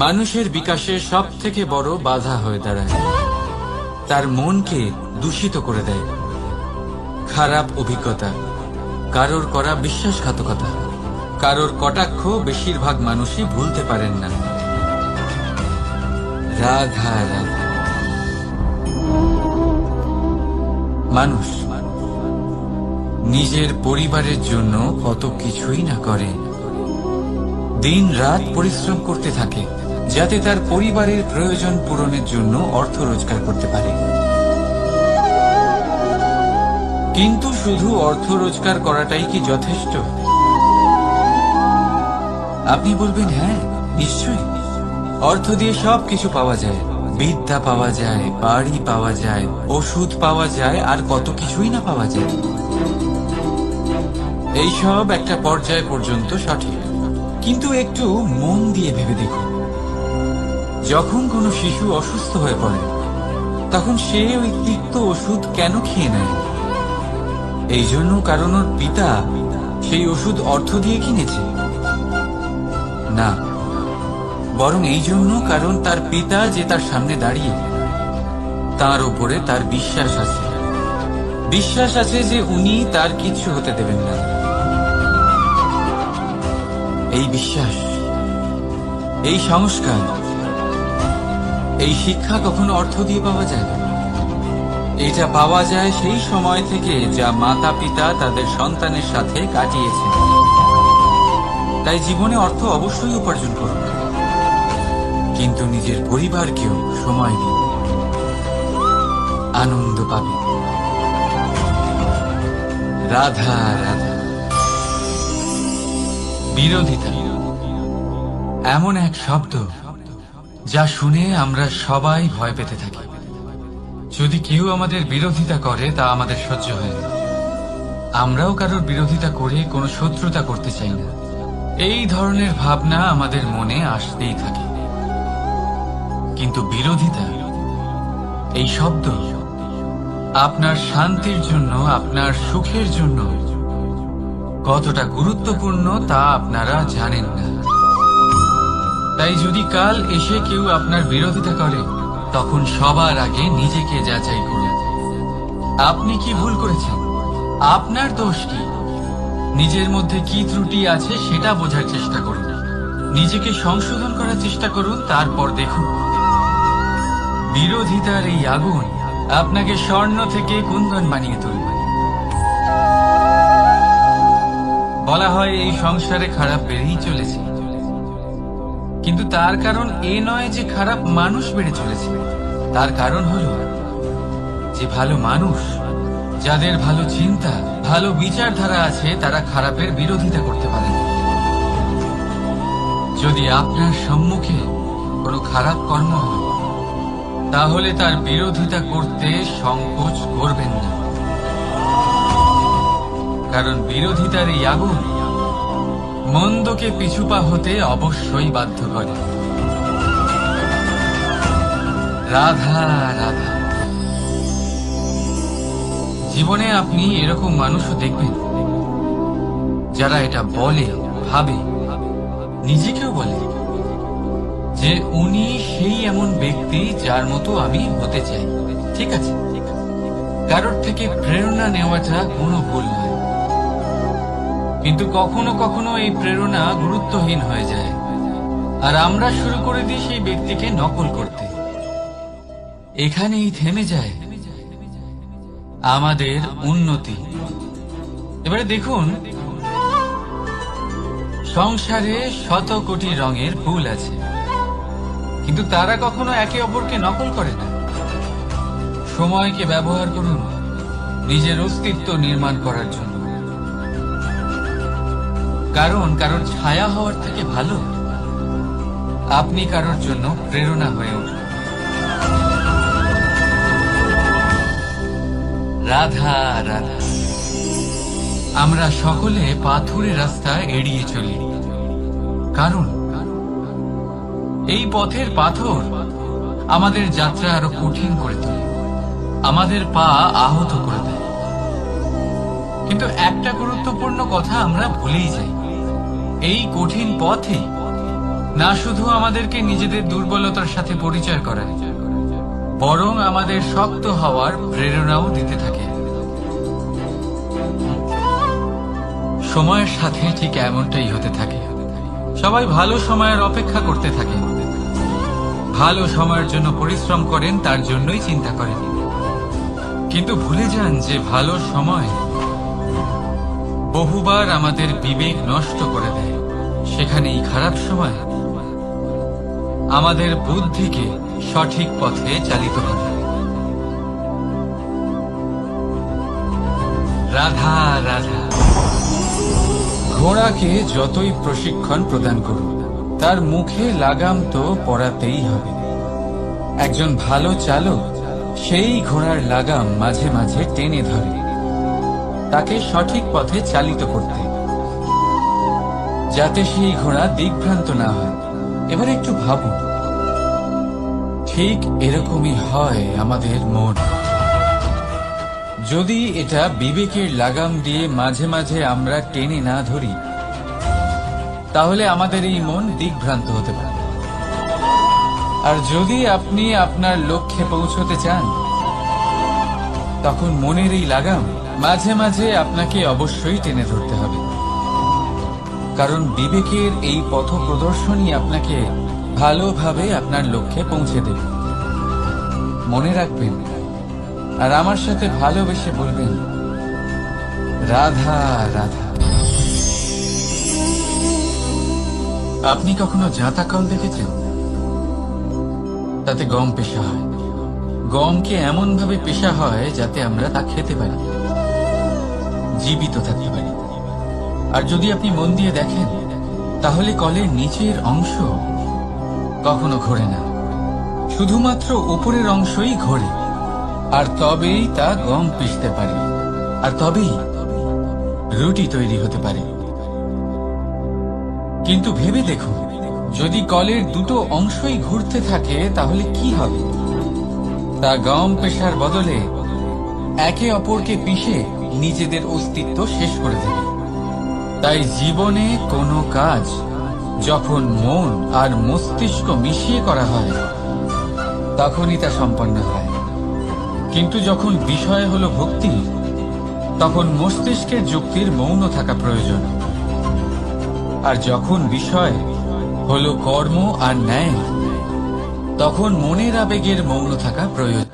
মানুষের বিকাশের সব থেকে বড় বাধা হয়ে দাঁড়ায়। তার মনকে দূষিত করে দেয়। খারাপ অভিজ্ঞতা, কারোর করা বিশ্বাসঘাতকতা, কারোর কটাক্ষ বেশিরভাগ মানুষই ভুলতে পারেন না। রাধা রাধা। মানুষ নিজের পরিবারের জন্য কত কিছুই না করে, দিন রাত পরিশ্রম করতে থাকে যাতে তার পরিবারের প্রয়োজন পূরণের জন্য অর্থ রোজগার করতে পারে। কিন্তু শুধু অর্থ রোজগার করাটাই কি যথেষ্ট? আপনি বলবেন, হ্যাঁ নিশ্চয়ই, অর্থ দিয়ে সব কিছু পাওয়া যায়, বিদ্যা পাওয়া যায়, বাড়ি পাওয়া যায়, ওষুধ পাওয়া যায়, আর কত কিছুই না পাওয়া যায়। এইসব একটা পর্যায় পর্যন্ত সঠিক, কিন্তু একটু মন দিয়ে ভেবে দেখুন, যখন কোনো শিশু অসুস্থ হয়ে পড়ে তখন সে ওই তিক্ত ওষুধ কেন খেয়ে নেয়? এই জন্য কারণ ওর পিতা সেই ওষুধ অর্থ দিয়ে কিনেছে? না, বরং এই জন্য কারণ তার পিতা যে তার সামনে দাঁড়িয়ে, তার উপরে তার বিশ্বাস আছে, বিশ্বাস আছে যে উনি তার কিচ্ছু হতে দেবেন না। এই বিশ্বাস, এই সংস্কার, এই শিক্ষা কখনো অর্থ দিয়ে পাওয়া যায় না। এটা পাওয়া যায় সেই সময় থেকে যা মাতা পিতা তাদের সন্তানের সাথে কাটিয়েছেন। তাই জীবনে অর্থ অবশ্যই উপার্জন করুন, কিন্তু নিজের পরিবারকেও সময় দিন, আনন্দ পাবে। রাধা রাধা। বিরোধিতা এমন এক শব্দ যা শুনে আমরা সবাই ভয় পেতে থাকি। যদি কেউ আমাদের বিরোধিতা করে তা আমাদের সহ্য হয় না। আমরাও কারোর বিরোধিতা করে কোনো শত্রুতা করতে চাই না। এই ধরনের ভাবনা আমাদের মনে আসতেই থাকে। কিন্তু বিরোধিতা, এই শব্দ আপনার শান্তির জন্য, আপনার সুখের জন্য কতটা গুরুত্বপূর্ণ তা আপনারা জানেন না। তাই যদি কাল এসে কেউ আপনার বিরোধিতা করে, তখন সবার আগে নিজেকে যাচাই করুন। আপনি কি ভুল করেছেন? আপনার দোষ কি? নিজের মধ্যে কি ত্রুটি আছে সেটা বোঝার চেষ্টা করুন, নিজেকে সংশোধন করার চেষ্টা করুন, তারপর দেখুন বিরোধিতার এই আগুন আপনাকে স্বর্ণ থেকে কুন্দন বানিয়ে তুলবে। বলা হয় এই সংসারে খারাপ বেড়েই চলেছে, কিন্তু তার কারণ এ নয় যে খারাপ মানুষ বেড়ে চলেছে। তার কারণ হলো যে ভালো মানুষ, যাদের ভালো চিন্তা, ভালো বিচারধারা আছে, তারা খারাপের বিরোধিতা করতে পারে। যদি আপনার সম্মুখে কোনো খারাপ কর্ম হয়, তাহলে তার বিরোধিতা করতে সংকোচ করবেন না, কারণ বিরোধিতার এই আগুন মন্দকে পিছুপা হতে অবশ্যই বাধ্য করে। রাধা রাধা। জীবনে আপনি এরকম মানুষও দেখবেন যারা এটা বলে, ভাবে, নিজেকেও বলে যে উনি সেই এমন ব্যক্তি যার মতো আমি হতে চাই। ঠিক আছে, কারোর থেকে প্রেরণা নেওয়াটা কোনো ভুল নয়, কিন্তু কখনো কখনো এই প্রেরণা গুরুত্বহীন হয়ে যায়, আর আমরা শুরু করে দিই সেই ব্যক্তিকে নকল করতে। এখানেই থেমে যায় আমাদের উন্নতি। এবারে দেখুন, সংসারে শত কোটি রঙের ফুল আছে, কিন্তু তারা কখনো একে অপরকে নকল করে না। সময়কে ব্যবহার করুন নিজের অস্তিত্ব নির্মাণ করার জন্য, কারণ কারোর ছায়া হওয়ার থেকে ভালো আপনি কারোর জন্য প্রেরণা হয়ে উঠুন। রাধা রাধা। আমরা সকলে পাথুরে রাস্তা এড়িয়ে চলি, কারণ এই পথের পাথর আমাদের যাত্রা আরো কঠিন করে তোলে, আমাদের পা আহত করে দেয়। কিন্তু একটা গুরুত্বপূর্ণ কথা আমরা ভুলেই যাই, এই কঠিন পথে না শুধু আমাদেরকে নিজেদের দুর্বলতার সাথে পরিচয় করায়, বরং আমাদের শক্ত হওয়ার প্রেরণাও দিতে থাকে। সময়ের সাথে ঠিক এমনটাই হতে থাকে। সবাই ভালো সময়ের অপেক্ষা করতে থাকে, ভালো সময়ের জন্য পরিশ্রম করেন, তার জন্যই চিন্তা করেন, কিন্তু ভুলে যান যে ভালো সময় বহুবার আমাদের বিবেক নষ্ট করে দেয়। সেখানেই খারাপ সময় আমাদের বুদ্ধিকে সঠিক পথে চালিত করে। রাধা রাধা। ঘোড়াকে যতই প্রশিক্ষণ প্রদান করুন, তার মুখে লাগাম তো পরাতেই হবে। একজন ভালো চালক সেই ঘোড়ার লাগাম মাঝে মাঝে টেনে ধরে, তাকে সঠিক পথে চালিত করতে, যাতে সেই ঘোড়া দিকভ্রান্ত না হয়। এবার একটু ভাবুন, ঠিক এরকমই হয় আমাদের মন। যদি এটা বিবেকের লাগাম দিয়ে মাঝে মাঝে আমরা টেনে না ধরি, তাহলে আমাদের এই মন দিকভ্রান্ত হতে পারে। আর যদি আপনি আপনার লক্ষ্যে পৌঁছতে চান, তখন মনের এই লাগাম মাঝে মাঝে আপনাকে অবশ্যই টেনে ধরতে হবে, কারণ বিবেকের এই পথ প্রদর্শনই আপনাকে ভালোভাবে আপনার লক্ষ্যে পৌঁছে দেবে। মনে রাখবেন, আর আমার সাথে ভালোবেসে বলবেন, রাধা রাধা। আপনি কখনো জাঁতা কল দেখেছেন? তাতে গম পেশা হয়। গমকে এমন ভাবে পেশা হয় যাতে আমরা তা খেতে পারি, জীবিত থাকতে পারি। আর যদি আপনি মন দিয়ে দেখেন, তাহলে কলের নিচের অংশ কখনো ঘোরে না, শুধুমাত্র উপরের অংশই ঘোরে। আর তবেই তা গম পিষতে পারে, আর তবেই রুটি তৈরি হতে পারে। কিন্তু ভেবে দেখুন, যদি কলের দুটো অংশই ঘুরতে থাকে, তাহলে কি হবে? তা গম পেশার বদলে একে অপরকে পিষে নিজেদের অস্তিত্ব শেষ করে দেবে। তাই জীবনে কোনো কাজ যখন মন আর মস্তিষ্ক মিশিয়ে করা হয়, তখনই তা সম্পন্ন হয়। কিন্তু যখন বিষয় হলো ভক্তি, তখন মস্তিষ্কের যুক্তির মৌন থাকা প্রয়োজন। আর যখন বিষয় হলো কর্ম আর ন্যায়, তখন মনের আবেগের মৌন থাকা প্রয়োজন।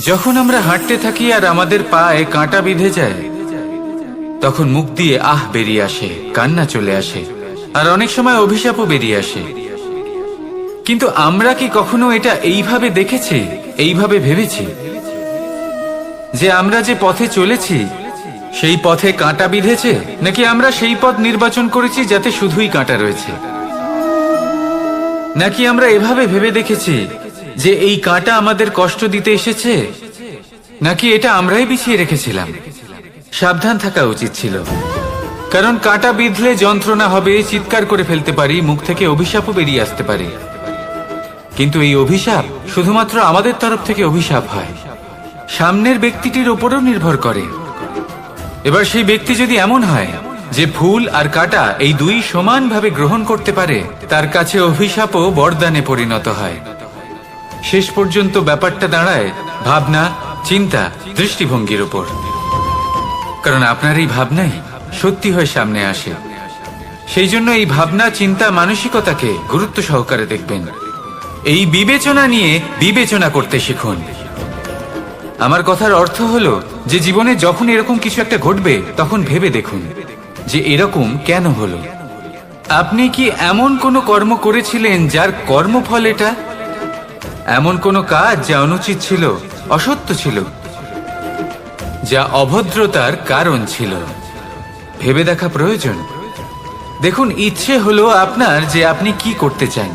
যখন আমরা হাঁটতে থাকি আর আমাদের পায়ে কাঁটা বিঁধে যায়, তখন মুখ দিয়ে আহ বেরিয়ে আসে, কান্না চলে আসে, আর অনেক সময় অভিশাপও বেরিয়ে আসে। কিন্তু আমরা কি কখনো এটা এইভাবে দেখেছি, এইভাবে ভেবেছি যে আমরা যে পথে চলেছি সেই পথে কাঁটা বিঁধেছে, নাকি আমরা সেই পথ নির্বাচন করেছি যাতে শুধুই কাঁটা রয়েছে? নাকি আমরা এভাবে ভেবে দেখেছি যে এই কাঁটা আমাদের কষ্ট দিতে এসেছে, নাকি এটা আমরাই বিছিয়ে রেখেছিলাম? সাবধান থাকা উচিত ছিল, কারণ কাঁটা বিঁধলে যন্ত্রণা হবে, চিৎকার করে ফেলতে পারি, মুখ থেকে অভিশাপও বেরিয়ে আসতে পারে। কিন্তু এই অভিশাপ শুধুমাত্র আমাদের তরফ থেকে অভিশাপ হয়, সামনের ব্যক্তিটির উপরও নির্ভর করে। এবার সেই ব্যক্তি যদি এমন হয় যে ফুল আর কাঁটা এই দুই সমানভাবে গ্রহণ করতে পারে, তার কাছে অভিশাপও বরদানে পরিণত হয়। শেষ পর্যন্ত ব্যাপারটা দাঁড়ায় ভাবনা, চিন্তা, দৃষ্টিভঙ্গির উপর। কারণ আপনার এই ভাবনাই সত্যি হয়ে সামনে আসে। সেই জন্য এই ভাবনা, চিন্তা, মানসিকতাকে গুরুত্ব সহকারে দেখবেন। এই বিবেচনা নিয়ে বিবেচনা করতে শিখুন। আমার কথার অর্থ হলো যে জীবনে যখন এরকম কিছু একটা ঘটবে, তখন ভেবে দেখুন যে এরকম কেন হলো। আপনি কি এমন কোনো কর্ম করেছিলেন যার কর্মফল এটা? এমন কোনো কাজ যা অনুচিত ছিল, অসত্য ছিল, যা অভদ্রতার কারণ ছিল? ভেবে দেখা প্রয়োজন। দেখুন, ইচ্ছে হলো আপনার যে আপনি কি করতে চান,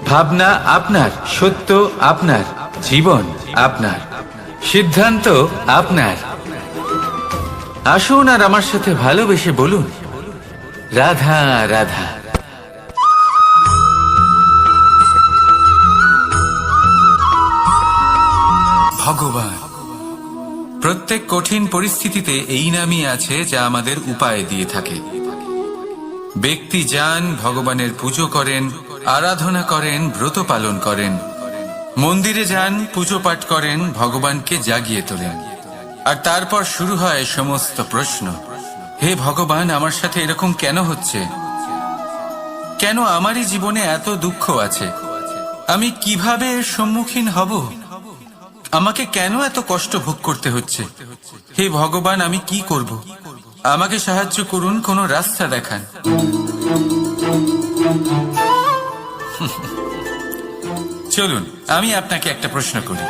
ভাবনা আপনার, সত্য আপনার, জীবন আপনার, সিদ্ধান্ত আপনার। আসুন আর আমার সাথে ভালোবেসে বলুন, রাধা রাধা। ভগবান প্রত্যেক কঠিন পরিস্থিতিতে এই নামই আছে যা আমাদের উপায় দিয়ে থাকে। ব্যক্তি যান, ভগবানের পুজো করেন, আরাধনা করেন, ব্রত পালন করেন, মন্দিরে যান, পুজো পাঠ করেন, ভগবানকে জাগিয়ে তোলেন। আর তারপর শুরু হয় সমস্ত প্রশ্ন। হে ভগবান, আমার সাথে এরকম কেন হচ্ছে? কেন আমারই জীবনে এত দুঃখ আছে? আমি কিভাবে এর সম্মুখীন হব? আমাকে কেন এত কষ্ট ভোগ করতে হচ্ছে? হে ভগবান, আমি কি করব? আমাকে সাহায্য করুন, কোনো রাস্তা দেখান। চলুন আমি আপনাকে একটা প্রশ্ন করি।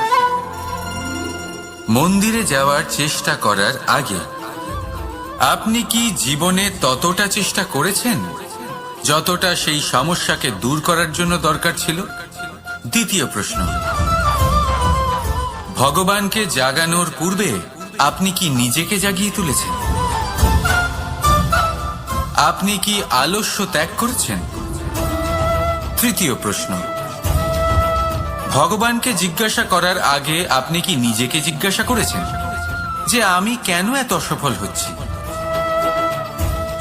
মন্দিরে যাওয়ার চেষ্টা করার আগে আপনি কি জীবনে ততটা চেষ্টা করেছেন যতটা সেই সমস্যাকে দূর করার জন্য দরকার ছিল? দ্বিতীয় প্রশ্ন, ভগবানকে জাগানোর পূর্বে আপনি কি নিজেকে জাগিয়ে তুলেছেন? আপনি কি আলস্য ত্যাগ করেছেন? তৃতীয় প্রশ্ন, ভগবানকে জিজ্ঞাসা করার আগে আপনি কি নিজেকে জিজ্ঞাসা করেছেন যে আমি কেন এত অসফল হচ্ছি?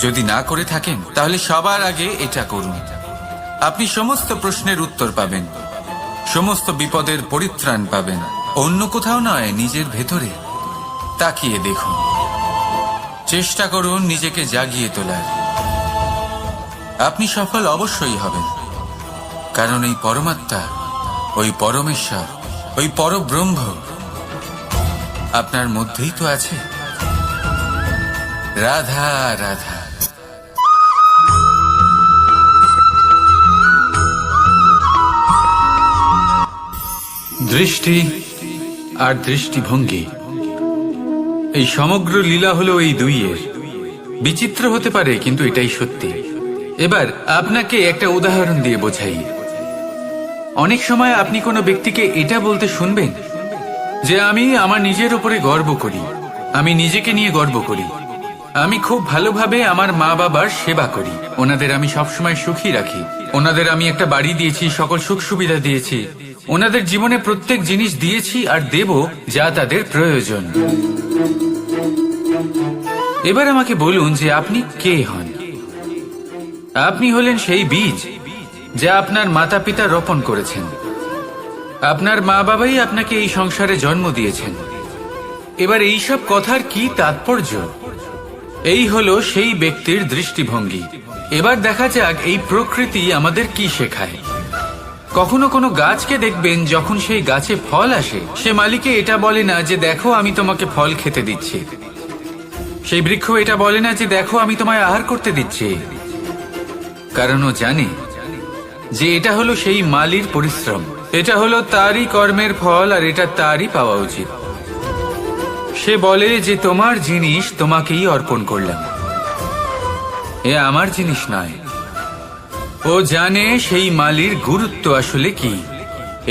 যদি না করে থাকেন তাহলে সবার আগে এটা করুন। আপনি সমস্ত প্রশ্নের উত্তর পাবেন, সমস্ত বিপদের পরিত্রাণ পাবেন। অন্য কোথাও নয়, নিজের ভেতরে তাকিয়ে দেখুন। চেষ্টা করুন নিজেকে জাগিয়ে তোলার। আপনি সফল অবশ্যই হবেন, কারণ এই পরমাত্মা, ওই পরমেশ্বর, ওই পরব্রহ্ম আপনার মধ্যেই তো আছে। রাধা রাধা। দৃষ্টি আর দৃষ্টিভঙ্গি, এই সমগ্র লীলা হলো এই দুইয়ের। বিচিত্র হতে পারে, কিন্তু এটাই সত্যি। এবার আপনাকে একটা উদাহরণ দিয়ে বোঝাই। অনেক সময় আপনি কোনো ব্যক্তিকে এটা বলতে শুনবেন যে আমি আমার নিজের উপরে গর্ব করি, আমি নিজেকে নিয়ে গর্ব করি, আমি খুব ভালোভাবে আমার মা বাবার সেবা করি, ওনাদের আমি সবসময় সুখী রাখি, ওনাদের আমি একটা বাড়ি দিয়েছি, সকল সুখ সুবিধা দিয়েছি, ওনাদের জীবনে প্রত্যেক জিনিস দিয়েছি আর দেব যা তাদের প্রয়োজন। এবার আমাকে বলুন যে আপনি কে হন? আপনি হলেন সেই বীজ যা আপনার মাতা পিতা রোপণ করেছেন। আপনার মা বাবাই আপনাকে এই সংসারে জন্ম দিয়েছেন। এবার এই সব কথার কি তাৎপর্য? এই হলো সেই ব্যক্তির দৃষ্টিভঙ্গি। এবার দেখা যাক এই প্রকৃতি আমাদের কি শেখায়। কখনো কোনো গাছকে দেখবেন, যখন সেই গাছে ফল আসে, সে মালিকে এটা বলে না যে দেখো আমি তোমাকে ফল খেতে দিচ্ছি। সেই বৃক্ষ এটা বলে না যে দেখো আমি তোমায় আহার করতে দিচ্ছি, কারণ ও জানে যে এটা হলো সেই মালির পরিশ্রম, এটা হলো তারই কর্মের ফল, আর এটা তারই পাওয়া উচিত। সে বলে যে তোমার জিনিস তোমাকেই অর্পণ করলাম, এ আমার জিনিস নয়। ও জানে সেই মালির গুরুত্ব আসলে কি।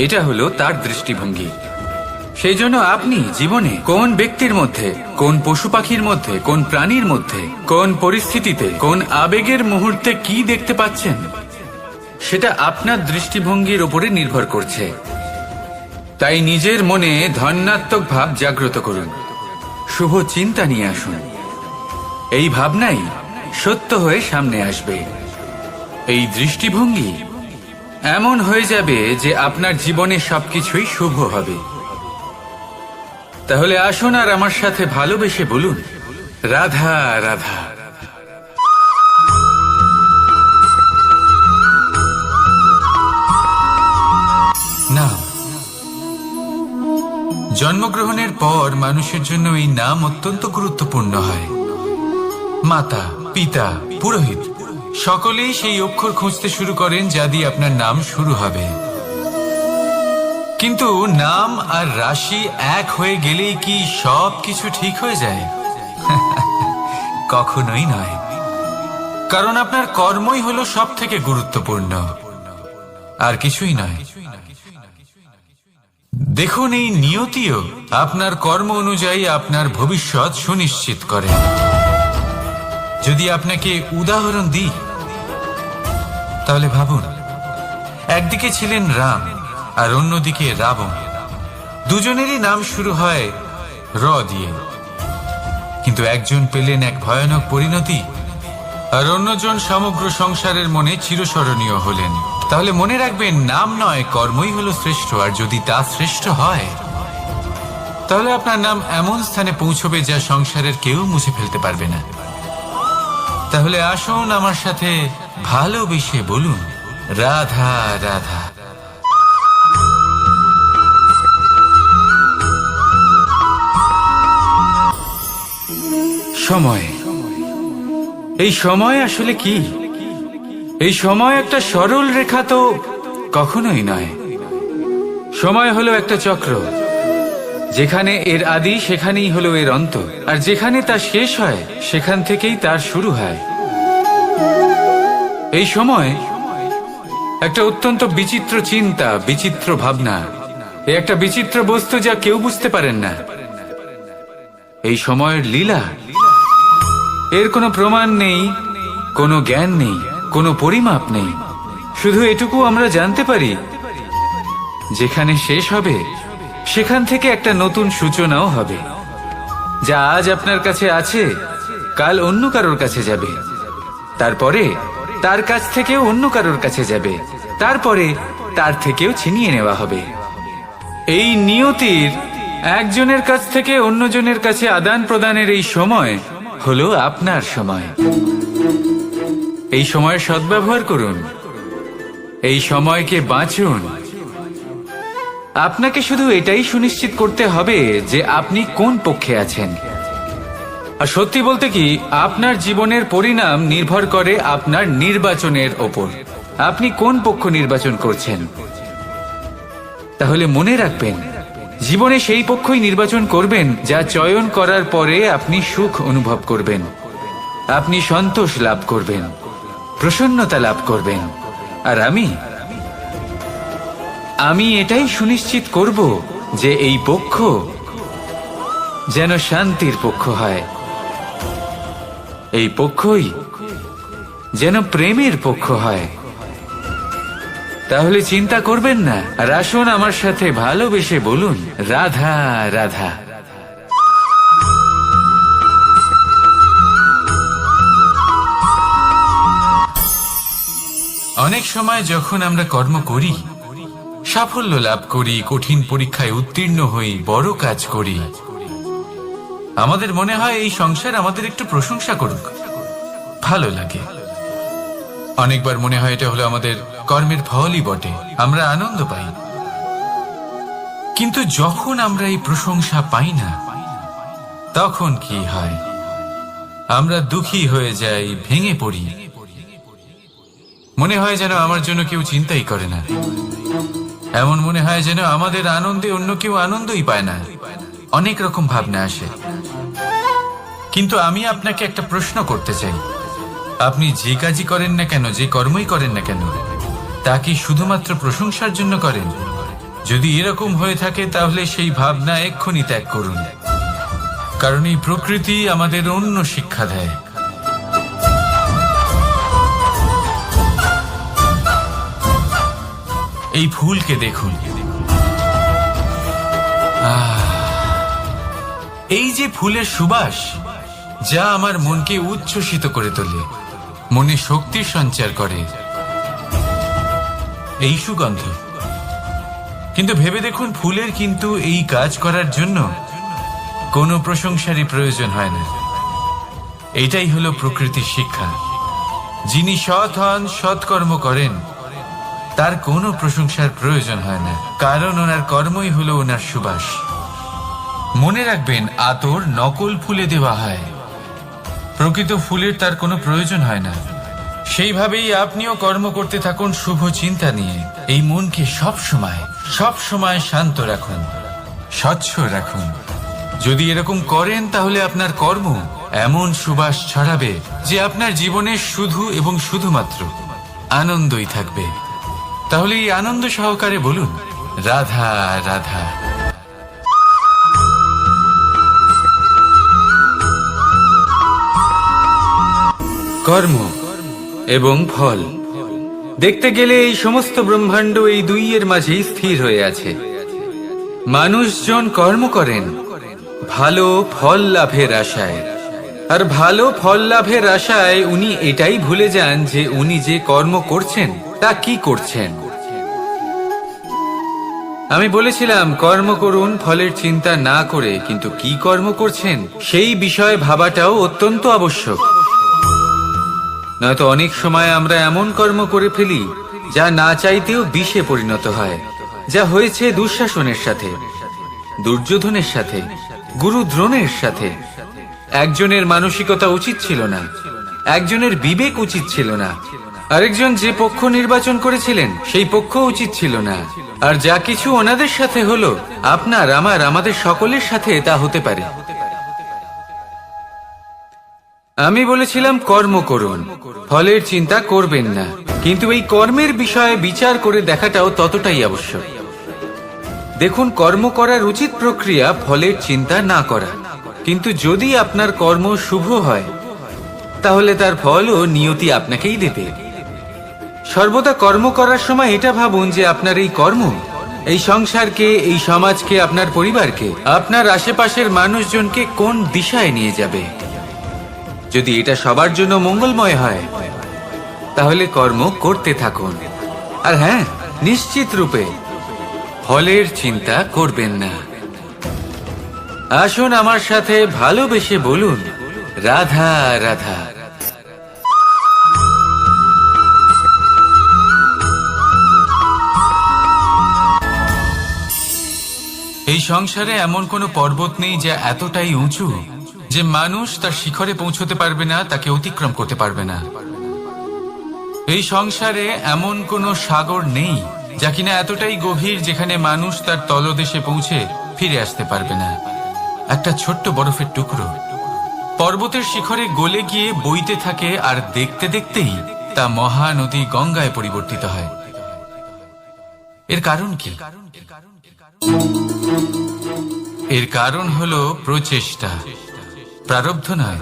এটা হলো তার দৃষ্টিভঙ্গি। সেই জন্য আপনি জীবনে কোন ব্যক্তির মধ্যে, কোন পশু পাখির মধ্যে, কোন প্রাণীর মধ্যে, কোন পরিস্থিতিতে, কোন আবেগের মুহূর্তে কি দেখতে পাচ্ছেন, সেটা আপনার দৃষ্টিভঙ্গির উপরে নির্ভর করছে। তাই নিজের মনে ধন্যাত্মক ভাব জাগ্রত করুন, শুভ চিন্তা নিয়ে আসুন। এই ভাবনাই সত্য হয়ে সামনে আসবে। এই দৃষ্টিভঙ্গি এমন হয়ে যাবে যে আপনার জীবনে সবকিছুই শুভ হবে। তাহলে আসুন আর আমার সাথে ভালোবেসে বলুন, রাধা রাধা। নাম। জন্মগ্রহণের পর মানুষের জন্য এই নাম অত্যন্ত গুরুত্বপূর্ণ হয়। মাতা, পিতা, পুরোহিত সকলেই সেই অক্ষর খুঁজতে শুরু করেন যা দিয়ে আপনার নাম শুরু হবে। কিন্তু নাম আর রাশি এক হয়ে গেলেই কি সব কিছু ঠিক হয়ে যায়? কখনোই নয়, কারণ আপনার কর্মই হলো সব থেকে গুরুত্বপূর্ণ, আর কিছুই নয়। দেখুন, এই নিয়তিও আপনার কর্ম অনুযায়ী আপনার ভবিষ্যৎ সুনিশ্চিত করে। যদি আপনাকে উদাহরণ দিই তাহলে ভাবুন, একদিকে ছিলেন রাম আর অন্যদিকে রাবণ। দুজনেরই নাম শুরু হয় র দিয়ে, কিন্তু একজন পেলেন এক ভয়ানক পরিণতি আর অন্যজন সমগ্র সংসারের মনে চিরস্মরণীয় হলেন। তাহলে মনে রাখবেন, নাম নয়, কর্মই হলো শ্রেষ্ঠ। আর যদি তা শ্রেষ্ঠ হয় তাহলে আপনার নাম এমন স্থানে পৌঁছবে যা সংসারের কেউ মুছে ফেলতে পারবে না। তাহলে আসুন আমার সাথে ভালোবেসে বলুন, রাধা রাধা। সময়। এই সময় আসলে কি? এই সময় একটা সরল রেখা তো কখনোই নয়। সময় হলো একটা চক্র। যেখানে এর আদি সেখানেই হলো এর অন্ত, আর যেখানে তা শেষ হয় সেখান থেকেই তার শুরু হয়। এই সময় একটা অত্যন্ত বিচিত্র চিন্তা, বিচিত্র ভাবনা, এ একটা বিচিত্র বস্তু যা কেউ বুঝতে পারেন না। এই সময়ের লীলা, এর কোনো প্রমাণ নেই, কোনো জ্ঞান নেই, কোনো পরিমাপ নেই। শুধু এটুকু আমরা জানতে পারি, যেখানে শেষ হবে সেখান থেকে একটা নতুন সূচনাও হবে। যা আজ আপনার কাছে আছে কাল অন্য কারোর কাছে যাবে, তারপরে তার কাছ থেকেও অন্য কারোর কাছে যাবে, তারপরে তার থেকেও ছিনিয়ে নেওয়া হবে। এই নিয়তির একজনের কাছ থেকে অন্যজনের কাছে আদান প্রদানের এই সময় হলো আপনার সময়। এই সময়ের সদ্ব্যবহার করুন, এই সময়কে বাঁচুন। আপনাকে শুধু এটাই সুনিশ্চিত করতে হবে যে আপনি কোন পক্ষে আছেন। আর সত্যি বলতে কি, আপনার জীবনের পরিণাম নির্ভর করে আপনার নির্বাচনের ওপর। আপনি কোন পক্ষ নির্বাচন করছেন। তাহলে মনে রাখবেন, জীবনে সেই পক্ষই নির্বাচন করবেন যা চয়ন করার পরে আপনি সুখ অনুভব করবেন, আপনি সন্তোষ লাভ করবেন, প্রসন্নতা লাভ করবেন। আর আমি এটাই সুনিশ্চিত করব যে এই পক্ষ যেন শান্তির পক্ষ হয়, এই পক্ষই যেন প্রেমের পক্ষ হয়। তাহলে চিন্তা করবেন না, আর আসুন আমার সাথে ভালোবেসে বলুন, রাধা রাধা। অনেক সময় যখন আমরা কর্ম করি, সাফল্য লাভ করি, কঠিন পরীক্ষায় উত্তীর্ণ হই, বড় কাজ করি, আমাদের মনে হয় এই সংসার আমাদের একটু প্রশংসা করুক, ভালো লাগে। অনেকবার মনে হয় এটা হলো আমাদের কর্মের ফলই বটে, আমরা আনন্দ পাই। কিন্তু যখন আমরা এই প্রশংসা পাই না, তখন কি হয়? আমরা দুঃখী হয়ে যাই, ভেঙে পড়ি। মনে হয় যেন আমার জন্য কেউ চিন্তাই করে না, এমন মনে হয় যেন আমাদের আনন্দে অন্য কেউ আনন্দই পায় না। অনেক রকম ভাবনা আসে। কিন্তু আমি আপনাকে একটা প্রশ্ন করতে চাই, আপনি যে কাজই করেন না কেন, যে কর্মই করেন না কেন, তা কি শুধুমাত্র প্রশংসার জন্য করেন? যদি এরকম হয়ে থাকে তাহলে সেই ভাবনা এক্ষুনি ত্যাগ করুন, কারণ এই প্রকৃতি আমাদের অন্য শিক্ষা দেয়। এই ফুলকে দেখুন, এই যে ফুলের সুবাস, যা আমার মনকে উচ্ছ্বসিত করে তোলে, মনে শক্তির সঞ্চার করে, এই সুগন্ধ। কিন্তু ভেবে দেখুন, ফুলের কিন্তু এই কাজ করার জন্য কোনো প্রশংসারই প্রয়োজন হয় না। এটাই হলো প্রকৃতির শিক্ষা। যিনি সৎ হন, সৎকর্ম করেন, তার কোনো প্রশংসার প্রয়োজন হয় না, কারণ ওনার কর্মই হলো ওনার সুবাস। মনে রাখবেন, আতর নকল ফুলে দেওয়া হয়, প্রকৃত ফুলের তার কোনো প্রয়োজন হয় না। সেইভাবেই আপনিও কর্ম করতে থাকুন শুভ চিন্তা নিয়ে। এই মনকে সব সময় শান্ত রাখুন, স্বচ্ছ রাখুন। যদি এরকম করেন তাহলে আপনার কর্ম এমন সুবাস ছড়াবে যে আপনার জীবনে শুধু এবং শুধুমাত্র আনন্দই থাকবে। তাহলে এই আনন্দ সহকারে বলুন, রাধা রাধা। কর্ম এবং ফল দেখতে গেলে এই সমস্ত ব্রহ্মাণ্ড এই দুইয়ের মাঝেই স্থির হয়ে আছে। মানুষজন কর্ম করেন ভালো ফল লাভের আশায়, আর ভালো ফল লাভের আশায় উনি এটাই ভুলে যান যে উনি যে কর্ম করছেন তা কি করছেন। আমি বলেছিলাম কর্ম করুন ফলের চিন্তা না করে, কিন্তু কি কর্ম করছেন সেই বিষয়ে ভাবাটাও অত্যন্ত আবশ্যক। নয়তো অনেক সময় আমরা এমন কর্ম করে ফেলি যা না চাইতেও বিষে পরিণত হয়, যা হয়েছে দুঃশাসনের সাথে, দুর্যোধনের সাথে, গুরু দ্রোণের সাথে। একজনের মানসিকতা উচিত ছিল না, একজনের বিবেক উচিত ছিল না, আরেকজন যে পক্ষ নির্বাচন করেছিলেন সেই পক্ষ উচিত ছিল না। আর যা কিছু ওনাদের সাথে হলো, আপনার আমাদের সকলের সাথে তা হতে পারে। আমি বলেছিলাম কর্ম করুন, ফলের চিন্তা করবেন না, কিন্তু এই কর্মের বিষয়ে বিচার করে দেখাটাও ততটাই আবশ্যক। দেখুন, কর্ম করার উচিত প্রক্রিয়া ফলের চিন্তা না করা, কিন্তু যদি আপনার কর্ম শুভ হয় তাহলে তার ফলও নিয়তি আপনাকেই দেবে। সর্বদা কর্ম করার সময় এটা ভাবুন যে আপনার এই কর্ম এই সংসারকে, এই সমাজকে, আপনার পরিবারকে, আপনার আশেপাশের মানুষজনকে কোন দিশায় নিয়ে যাবে। যদি এটা সবার জন্য মঙ্গলময় হয় তাহলে কর্ম করতে থাকুন। আর হ্যাঁ, নিশ্চিত রূপে ফলের চিন্তা করবেন না। আসুন আমার সাথে ভালোবেসে বলুন, রাধা রাধা। এই সংসারে এমন কোনো পর্বত নেই যা এতটাই উঁচু যে মানুষ তার শিখরে পৌঁছতে পারবে না, তাকে অতিক্রম করতে পারবে না। এই সংসারে এমন কোনো সাগর নেই যা কিনা এতটাই গভীর যেখানে মানুষ তার তলদেশে পৌঁছে ফিরে আসতে পারবে না। একটা ছোট্ট বরফের টুকরো পর্বতের শিখরে গলে গিয়ে বইতে থাকে, আর দেখতে দেখতেই তা মহানদী গঙ্গায় পরিবর্তিত হয়। এর কারণ কি? এর কারণ হলো প্রচেষ্টা, প্রারব্ধ নয়।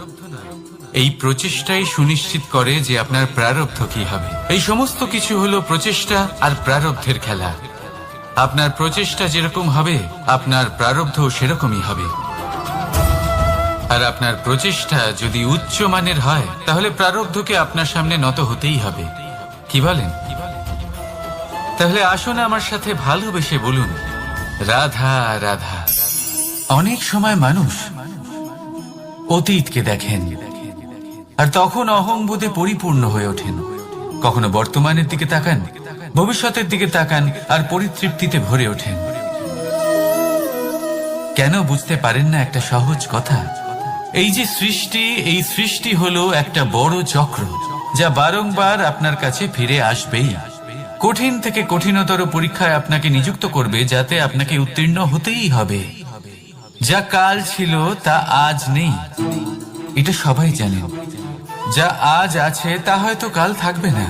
এই প্রচেষ্টাই সুনিশ্চিত করে যে আপনার প্রারব্ধ কি হবে। এই সমস্ত কিছু হলো প্রচেষ্টা আর প্রারব্ধের খেলা। আপনার প্রচেষ্টা যেরকম হবে আপনার প্রারব্ধ সেরকমই হবে। আর আপনার প্রচেষ্টা যদি উচ্চ মানের হয় তাহলে প্রারব্ধকে আপনার সামনে নত হতেই হবে। কি বলেন? তাহলে আসুন আমার সাথে ভালোবেসে বলুন, রাধা রাধা। অনেক সময় মানুষ অতীতকে দেখেন আর তখন অহংবোধে পরিপূর্ণ হয়ে ওঠেন। কখনো বর্তমানের দিকে তাকান, ভবিষ্যতের দিকে তাকান আর পরিতৃপ্তিতে ভরে ওঠেন। কেন বুঝতে পারেন না একটা সহজ কথা? এই যে সৃষ্টি, এই সৃষ্টি হলো একটা বড় চক্র যা বারংবার আপনার কাছে ফিরে আসবেই। কঠিন থেকে কঠিনতর পরীক্ষায় আপনাকে নিযুক্ত করবে, যাতে আপনাকে উত্তীর্ণ হতেই হবে। যা কাল ছিল তা আজ নেই, এটা সবাই জানেন। যা আজ আছে তা হয়তো কাল থাকবে না,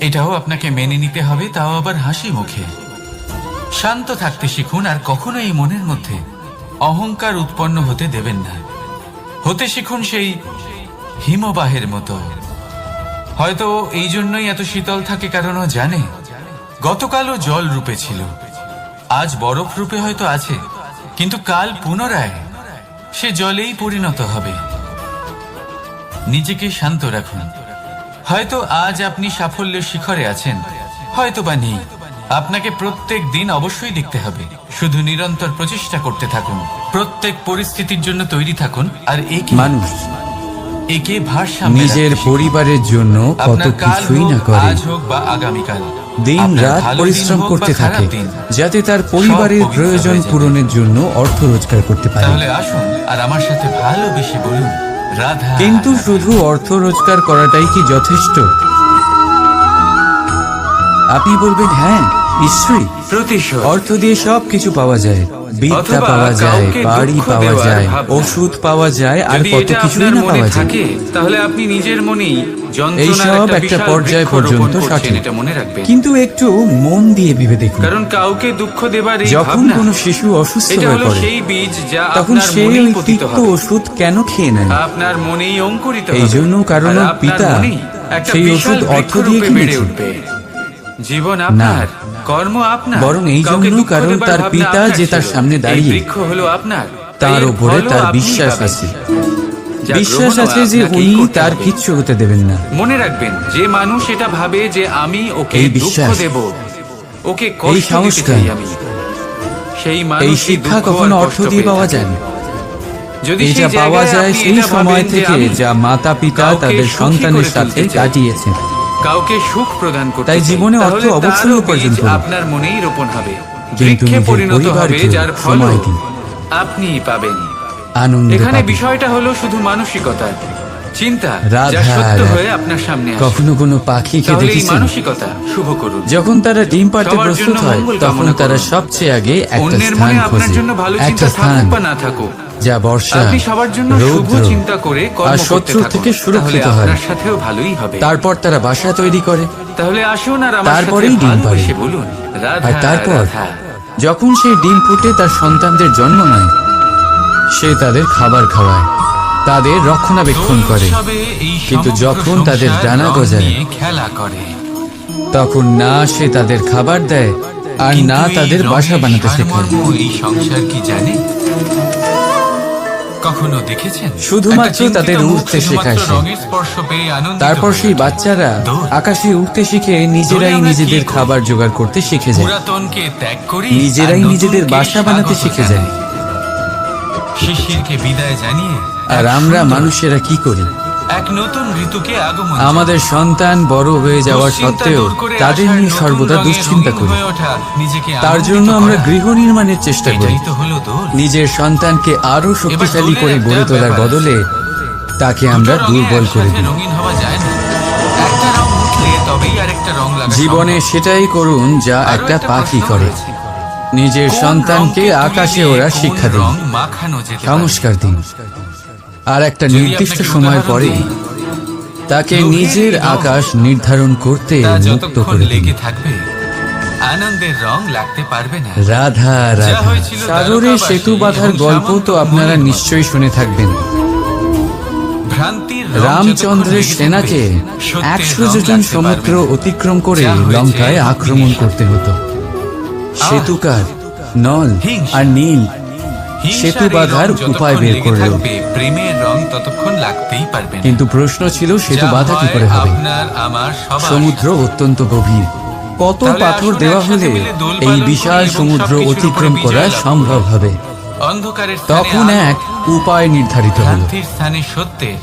এটাও আপনাকে মেনে নিতে হবে, তাও আবার হাসি মুখে। শান্ত থাকতে শিখুন আর কখনো এই মনের মধ্যে অহংকার উৎপন্ন হতে দেবেন না। হতে শিখুন সেই হিমবাহের মতো। হয়তো এই জন্যই এত শীতল থাকে, কারণ ও জানে গতকালও জল রূপে ছিল, আজ বরফ রূপে হয়তো আছে, কিন্তু কাল পুনরায় সে জলেই পরিণত হবে। নিজেকে শান্ত রাখুন। হয়তো আজ আপনি সাফল্যের শিখরে আছেন, হয়তো বা নেই। আপনাকে প্রত্যেক দিন অবশ্যই দেখতে হবে। শুধু নিরন্তর প্রচেষ্টা করতে থাকুন, প্রত্যেক পরিস্থিতির জন্য তৈরি থাকুন। আর মানুষ একে ভারসাম্যে নিজের পরিবারের জন্য কত কিছুই না করে, আজ হোক বা আগামীকাল দিন রাত পরিশ্রম করতে থাকে যাতে তার পরিবারের প্রয়োজন পূরণের জন্য অর্থ রোজগার করতে পারে। তাহলে আসুন আর আমার সাথে ভালোবেসে বলুন, রাধা। কিন্তু শুধু অর্থ রোজগার করাটাই কি যথেষ্ট? আপনি বলবেন, হ্যাঁ নিশ্চয়ই, প্রতিশোধ। অর্থ দিয়ে সবকিছু পাওয়া যায়, বিদ্যা পাওয়া যায়, বাড়ি পাওয়া যায়, ওষুধ পাওয়া যায়, আর কত কিছুই না পাওয়া যায়। তাহলে আপনি নিজের মনেই এই সব একটা পর্যায় পর্যন্ত সঠিক, এটা মনে রাখবেন। কিন্তু একটু মন দিয়ে ভেবে দেখুন, কারণ কাউকে দুঃখ দেবার এই যখন ভাবনা, কোনো শিশু অসুস্থ এটা হয়ে হলো পড়ে সেই বীজ যা তখন আপনার সে মনেই ওই পতিত তিক্ত হবে। ওষুধ কেন খেয়ে নেয়? আপনার মনেই অঙ্কুরিত হবে। এই জন্য কারণ আর ওর আপনার পিতা মনেই একটা সেই বিশাল ওষুধ অর্থ বৃক্ষ দিয়ে রূপে বেড়ে কিনেছে। উঠবে। জীবন আপনার, কর্ম আপনার, বরং এই কাউকে জন্য দুঃখ কারণ দেবার তার ভাবনা পিতা আপনার যে তার ছিল। সামনে এই দাঁড়িয়ে, বৃক্ষ হলো আপনার, তার এর উপরে ফলও তার আপনিই বিশ্বাস পাবেন। আছে, যা বিশ্বাস গ্রহণও আছে যে আপনাকেই উনি করতে তার হবে। কিচ্ছু হতে দেবেন না। মনে রাখবেন, যে মানুষ এটা ভাবে যে আমি ওকে এই দুঃখ বিশ্বাস, দেব, ওকে এই কষ্ট দিতে সাহসটা, চাই আমি, সেই এই মানুষই শিক্ষা দুঃখ কখনো আর অর্থ কষ্ট দিয়ে পেয়ে পাওয়া থাকে। যায় না। যদি এই সেই যা পাওয়া জায়গায় যায় আপনি সেই এটা সময় ভাবেন যে থেকে আমি যা মাতা পিতা কাউকে তাদের সুখী সন্তানের করে সাথে তুলতে চাই, কাটিয়েছেন, কাউকে সুখ প্রদান করতে তাই চাই, জীবনে অর্থ তাহলে অবশ্যই তারও উপার্জন বীজ করুন। আপনার মনেই রোপণ হবে, কিন্তু বৃক্ষে নিজের পরিণত হবে, পরিবারকে যার ফল সময় দিন, আপনিই পাবেন। আনন্দ এখানে পাবেন। বিষয়টা হলো শুধু মানসিকতা। চিন্তা রাধা, যা সত্য রাধা। হয়ে আপনার সামনে আসে। কখনো কোনো পাখিকে তাহলে এই দেখেছেন? মানসিকতা শুভ করুন। যখন তারা ডিম পাড়তে সবার প্রস্তুত জন্য হয় মঙ্গল তখন কামনা তারা করুন। সবচেয়ে আগে একটা অন্যের স্থান মনে আপনার খোঁজে, জন্য ভালো একটা চিন্তা স্থান থাকুক বা না থাকুক, যা বর্ষা, আপনি সবার জন্য শুভ রৌদ্র চিন্তা করে আর কর্ম করতে শত্রু থাকুন। থেকে তাহলে সুরক্ষিত হয়। আপনার সাথেও ভালোই হবে। তারপর তারা বাসা তৈরি করে, তাহলে আসুন আর আমার সাথে তারপরেই ডিম পাড়ে। ভালোবেসে বলুন রাধা আর তারপর রাধা। যখন সেই ডিম ফুটে তার সন্তানদের জন্ম নেয়, সে তাদের খাবার খাওয়ায়, তাদের রক্ষণাবেক্ষণ করে। উৎসবে এই কিন্তু সমগ্র যখন তাদের সংসার ডানা রং গজায়, নিয়ে খেলা করে, তখন না সে তাদের খাবার দেয় আর কিন্তু না এই তাদের রঙের বাসা বানাতে শেখায়। সারমর্ম এই সংসার কি জানে? কখনো দেখেছেন? শুধুমাত্র একটা চিন্তিত তাদের মুখ উড়তে শুধুমাত্র শেখায় সে। রঙের স্পর্শ পেয়ে আনন্দিত তারপর হয়ে সেই ওঠে। বাচ্চারা দৌড়। আকাশে উঠতে শিখে নিজেরাই আমরা নিজেদের কি করি? খাবার জোগাড় করতে শিখে যায়, পুরাতনকে ত্যাগ করি, নিজেরাই আর নিজেদের নতুনকে বাসা বানাতে স্বাগত শিখে যায়। জানাই। শিশিরকে বিদায় জানিয়ে আর এক আমরা সুন্দর, মানুষেরা কি করি? এক নতুন ঋতুকে আগমন আমাদের সন্তান বড় হয়ে যাওয়া দুশ্চিন্তা সত্ত্বেও দূর করে তাদের আসার নিয়ে নতুন সর্বদা রঙে দুশ্চিন্তা রঙিন করি। হয়ে ওঠা, নিজেকে তার আনন্দিত জন্য আমরা করা। গৃহ নির্মাণের চেষ্টা করি, এটাই তো হলো দোল। নিজের সন্তানকে আরো শক্তিশালী দোলের করে একটা গড়ে তোলার ব্যাপার আছে। বদলে তাকে আমরা দুটো রঙে দুর্বল করে একসাথে দিই। রঙিন হওয়া যায় না। একটা রং উঠলে তবেই আরেকটা রং লাগা জীবনে সম্ভব। সেটাই করুন যা আরো একটা পাখি প্রশ্ন করে, রয়েছে। নিজের কোন সন্তানকে রংকে আকাশে তুলে ওরা দিয়ে শিক্ষা কোন দিন, রং মাখানো যেতে পারে? সংস্কার দিন, আর একটা যদি নির্দিষ্ট আপনাকে সময় উদাহরণ পরে দিই, তাকে লোহের নিজের এই রং, আকাশ নির্ধারণ করতে তা মুক্ত যতক্ষণ করে দিন। লেগে থাকবে আনন্দের রং লাগতে পারবে না। রাধা রাধা। হয়েছিল সাগরে দ্বারকাবাসী সেতু বাঁধার এবং গল্প তো সামন্ত আপনারা মুনিগণ। নিশ্চয়ই শুনে থাকবেন। ভ্রান্তির রং রামচন্দ্রের যতক্ষণ লেগে সেনাকে থাকবে, সত্যের 100 রং যোজন লাগতে সমুদ্র পারবে না। অতিক্রম করে যা হয়েছে লঙ্কায় আক্রমণ অগ্নিশাপ। করতে হতো। সেতুকার নল হিংসা। আর নীল হিংসার সেতু এই বাঁধার রং যতক্ষণ উপায় বের লেগে করলো, থাকবে, প্রেমের রং ততক্ষণ লাগতেই পারবে না। কিন্তু প্রশ্ন ছিল সেতু যা বাঁধা কি হয় করে হবে? আপনার আমার সবার সমুদ্র অত্যন্ত গভীর, কত তাহলে পাথর আসুন দেওয়া একসাথে হলে মিলে দোল এই পালন করি বিশাল এবং সমুদ্র সবকিছুর অতিক্রম উপরে করা বিজয় লাভ করি। সম্ভব হবে? অন্ধকারের স্থানে তখন আলো, এক উপায় নির্ধারিত হলো। ভ্রান্তির স্থানে সত্যের,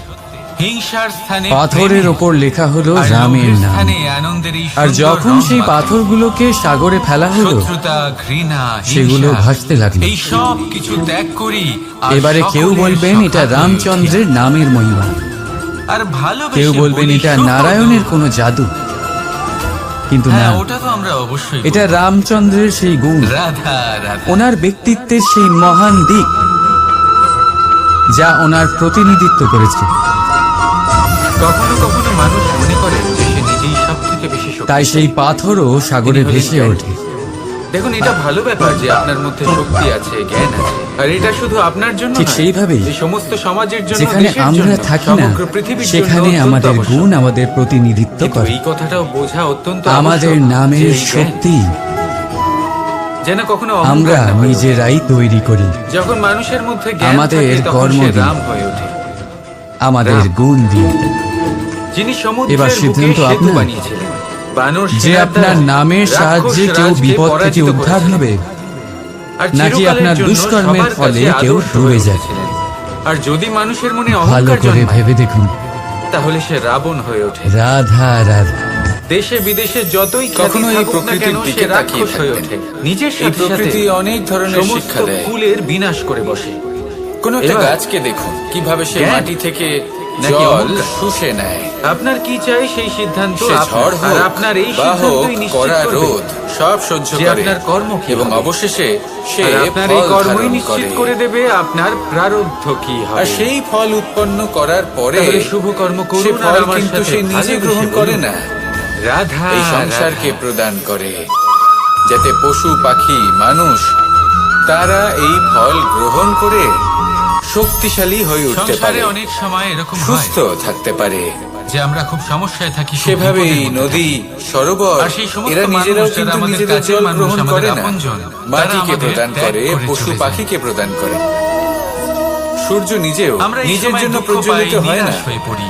হিংসার স্থানে পাথরের প্রেমের, ওপর লেখা হলো আর রামের লোভের নাম। স্থানে আনন্দের এই আর সুন্দর যখন রং সেই মাখানো। পাথরগুলোকে সাগরে ফেলা হলো, শত্রুতা, ঘৃণা, সেগুলো হিংসা, ভাসতে লাগলো। এই সব কিছু ত্যাগ করি আর এবারে কেউ সকলের বলবেন সখা এটা হয়ে রামচন্দ্রের নামের মহিমা, উঠি। আর ভালোবেসে কেউ বলবেন বলি, এটা শুভ নারায়ণের দোল। কোনো জাদু। কিন্তু না, হ্যাঁ, ওটা তো আমরা অবশ্যই এটা বলবো। রামচন্দ্রের সেই গুণ, রাধা রাধা। ওনার ব্যক্তিত্বের সেই মহান দিক যা ওনার প্রতিনিধিত্ব করেছে। কখনো কখনো মানুষ মনে করে যে সে নিজেই সব থেকে বেশি শক্তিশালী। তাই সেই পাথরও সাগরে তিনি হলেন ভেসে জ্ঞানী। ওঠে। দেখুন, এটা ভালো ব্যাপার যে আপনার মধ্যে শক্তি আছে, জ্ঞান আছে, আর এটা শুধু আপনার জন্য ঠিক নয়, সেইভাবেই এই সমস্ত সমাজের জন্য, যেখানে দেশের আমরা জন্য, থাকি না সমগ্র পৃথিবীর জন্য সেখানে অত্যন্ত আমাদের আবশ্যক। গুণ আমাদের প্রতিনিধিত্ব কিন্তু করে। এই কথাটাও বোঝা অত্যন্ত আমাদের আবশ্যক যে নামের এই জ্ঞান শক্তি যেন কখনো আমরা অহংকার না হয়ে ওঠে। নিজেরাই তৈরি করি। যখন মানুষের মধ্যে জ্ঞান আমাদের থাকে, তখন কর্ম সে দিয়ে, রাম হয়ে ওঠে। আমাদের রাম। গুণ দিয়ে, যিনি এবার সমুদ্রের বুকে সিদ্ধান্ত সেতু আপনার। বানিয়েছিলেন, বানর যে সেনার আপনার দ্বারা নামের রাক্ষস সাহায্যে কেউ রাজকে বিপদ থেকে পরাজিত উদ্ধার করেছিলেন। হবে, আর নাকি চিরকালের আপনার জন্য দুষ্কর্মের সবার ফলে কাছে কেউ আদর্শ ডুবে হয়ে যায়? উঠেছিলেন। আর যদি মানুষের মনে ভালো অহংকার করে জন্মায়, ভেবে দেখুন। তাহলে সে রাবণ হয়ে ওঠে। রাধা রাধা। দেশে বিদেশে যতই খ্যাতি কখনো এই থাকুক না প্রকৃতির কেন, দিকে সে তাকিয়ে রাক্ষস হয়ে থাকবেন। ওঠে। নিজের এই সাথে প্রকৃতি সাথে অনেক ধরনের সমস্ত শিক্ষা দেয়। কুলের বিনাশ করে বসে। কোন একটা এবার- গাছকে দেখুন কিভাবে সে জ্ঞান মাটি থেকে নাকি জল অহংকার? শুষে নেয়। আপনার কি চাই সেই সিদ্ধান্ত সে আপনার। ঝড় আর হোক আপনার এই বা হোক, সিদ্ধান্তই নিশ্চিত কড়া করবে রোদ সব সহ্য যে করে আপনার কর্ম কি এবং হবে। অবশেষে সে আর আপনার এই ফল কর্মই ধারণ নিশ্চিত করে। করে দেবে আপনার প্রারব্ধ কি হবে। আর সেই ফল উৎপন্ন করার পরে তাহলে শুভ কর্ম সে করুন আর ফল আমার কিন্তু সাথে সে নিজে ভালোবেসে গ্রহণ বলুন, করে না, রাধা এই সংসারকে রাধা। প্রদান করে, যাতে পশু পাখি মানুষ তারা এই ফল গ্রহণ করে শক্তিশালী হয়ে উঠতে সংসারে পারে, অনেক সময় এরকম সুস্থ হয় থাকতে পারে। যে আমরা খুব সমস্যায় থাকি, খুব সেভাবেই বিপদের মধ্যে নদী থাকি। সরোবর আর সেই সমস্ত এরা নিজেরাও মানুষ যারা কিন্তু আমাদের নিজেদের কাছের জল মানুষ, গ্রহণ আমাদের করে না, আপনজন, তারা মাটিকে আমাদের প্রদান ত্যাগ করে, করে পশু চলে যায়। পাখিকে প্রদান করে। সূর্য নিজেও আমরা এই নিজের সময় জন্য দুঃখ প্রজ্বলিত পাই, হয় না, নিরাশ হয়ে পড়ি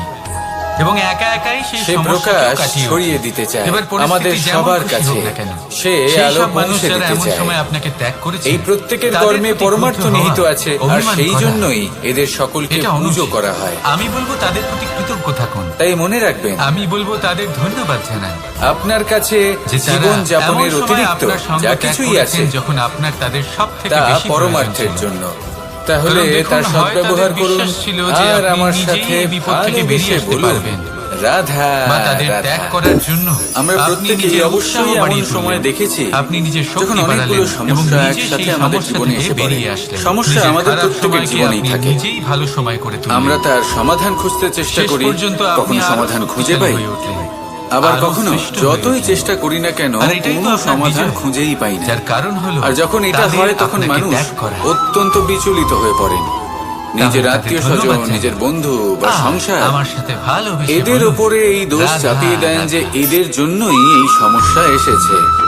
এবং একা একাই সেই সে সমস্যাকে প্রকাশ কাটিয়ে ছড়িয়ে উঠি। দিতে চায় এবার পরিস্থিতি আমাদের যেমন সবার খুশি কাছে। হোক না কেন, সে সেই আলো সব মানুষ পৌঁছে যারা দিতে এমন চায়। সময় আপনাকে ত্যাগ করেছে, এই প্রত্যেকের তাদের কর্মে প্রতি পরমার্থ ক্রুদ্ধ নিহিত হওয়া, আছে, আর অভিমান সেই করা, জন্যই এদের সকলকে এটা পুজো অনুচিত। করা হয়। আমি বলবো তাদের প্রতি কৃতজ্ঞ থাকুন, তাই মনে রাখবেন, আমি বলবো তাদের ধন্যবাদ জানান আপনার কাছে যে তারা জীবন যাপনের এমন সময় অতিরিক্ত আপনার সঙ্গে যা ত্যাগ কিছুই করেছেন আছে যখন আপনার তাদের সব থেকে তা বেশি পরমার্থের প্রয়োজন ছিল। জন্য। তাহলে কারণ দেখুন, তার হয় সদ্ব্যবহার তাদের করুন বিশ্বাস ছিল যে আর আপনি আমার নিজেই সাথে এই বিপদ থেকে বেরিয়ে ভালোবেসে আসতে বলুন, পারবেন। রাধা বা তাদের রাধা। ত্যাগ করার জন্য আমরা আপনি প্রত্যেকেই নিজের অবশ্যই উৎসাহ এমন বাড়িয়ে সময় তুললেন। দেখেছি আপনি নিজের যখন শক্তি অনেকগুলো বাড়ালেন এবং সমস্যা নিজে একসাথে সেই আমাদের সমস্যা জীবনে থেকে এসে পড়ে। বেরিয়ে আসলেন। সমস্যা নিজের আমাদের খারাপ প্রত্যেকের সময়কে জীবনেই আপনি থাকে। নিজেই ভালো সময় করে তুললেন। আমরা তার সমাধান খুঁজতে চেষ্টা শেষ করি, পর্যন্ত আপনি কখনো আরো সমাধান খুঁজে শক্তিশালী পাই, হয়ে উঠলেন। আবার আরো কখনো শ্রেষ্ঠ হয়ে যতই উঠলেন। চেষ্টা করি না কেন আর এটাই তো কোনো আপনার সমাধান বিজয়। খুঁজেই পাই না। যার কারণ হলো আর যখন এটা তাদের হয় তখন আপনাকে মানুষ ত্যাগ করা। অত্যন্ত বিচলিত হয়ে পড়েন। নিজের তাদের আত্মীয় ধন্যবাদ স্বজন, জানাই। নিজের বন্ধু বা সংসার আমার সাথে ভালোবেসে এদের বলুন, উপরে এই দোষ রাধা, চাপিয়ে দেন যে রাধা। এদের জন্যই এই সমস্যা এসেছে।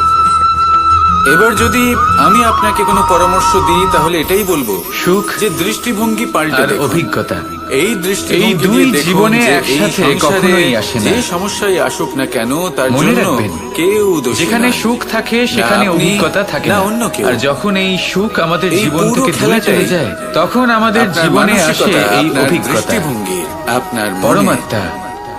এবার যদি আমি আপনাকে কোনো পরামর্শ দিই তাহলে এটাই বলবো, সুখ যে দৃষ্টিভঙ্গি পাল্টে আর দেখুন। অভিজ্ঞতা এই দৃষ্টিভঙ্গি এই দুই দিয়ে দেখুন জীবনে যে এই একসাথে সংসারে কখনোই আসে না। যে সমস্যায় আসুক না কেন তার মনে জন্য রাখবেন, কেউ দোষী যেখানে নয়। সুখ থাকে সেখানে না আপনি, অভিজ্ঞতা থাকে না না। অন্য কেউ। আর যখন এই সুখ আমাদের এই জীবন পুরো থেকে দূরে চলে খেলাটাই যায় তখন আমাদের আপনার জীবনে আসে মানসিকতা, এই আপনার অভিজ্ঞতা। দৃষ্টিভঙ্গি, আপনার মনে। পরমাত্মা,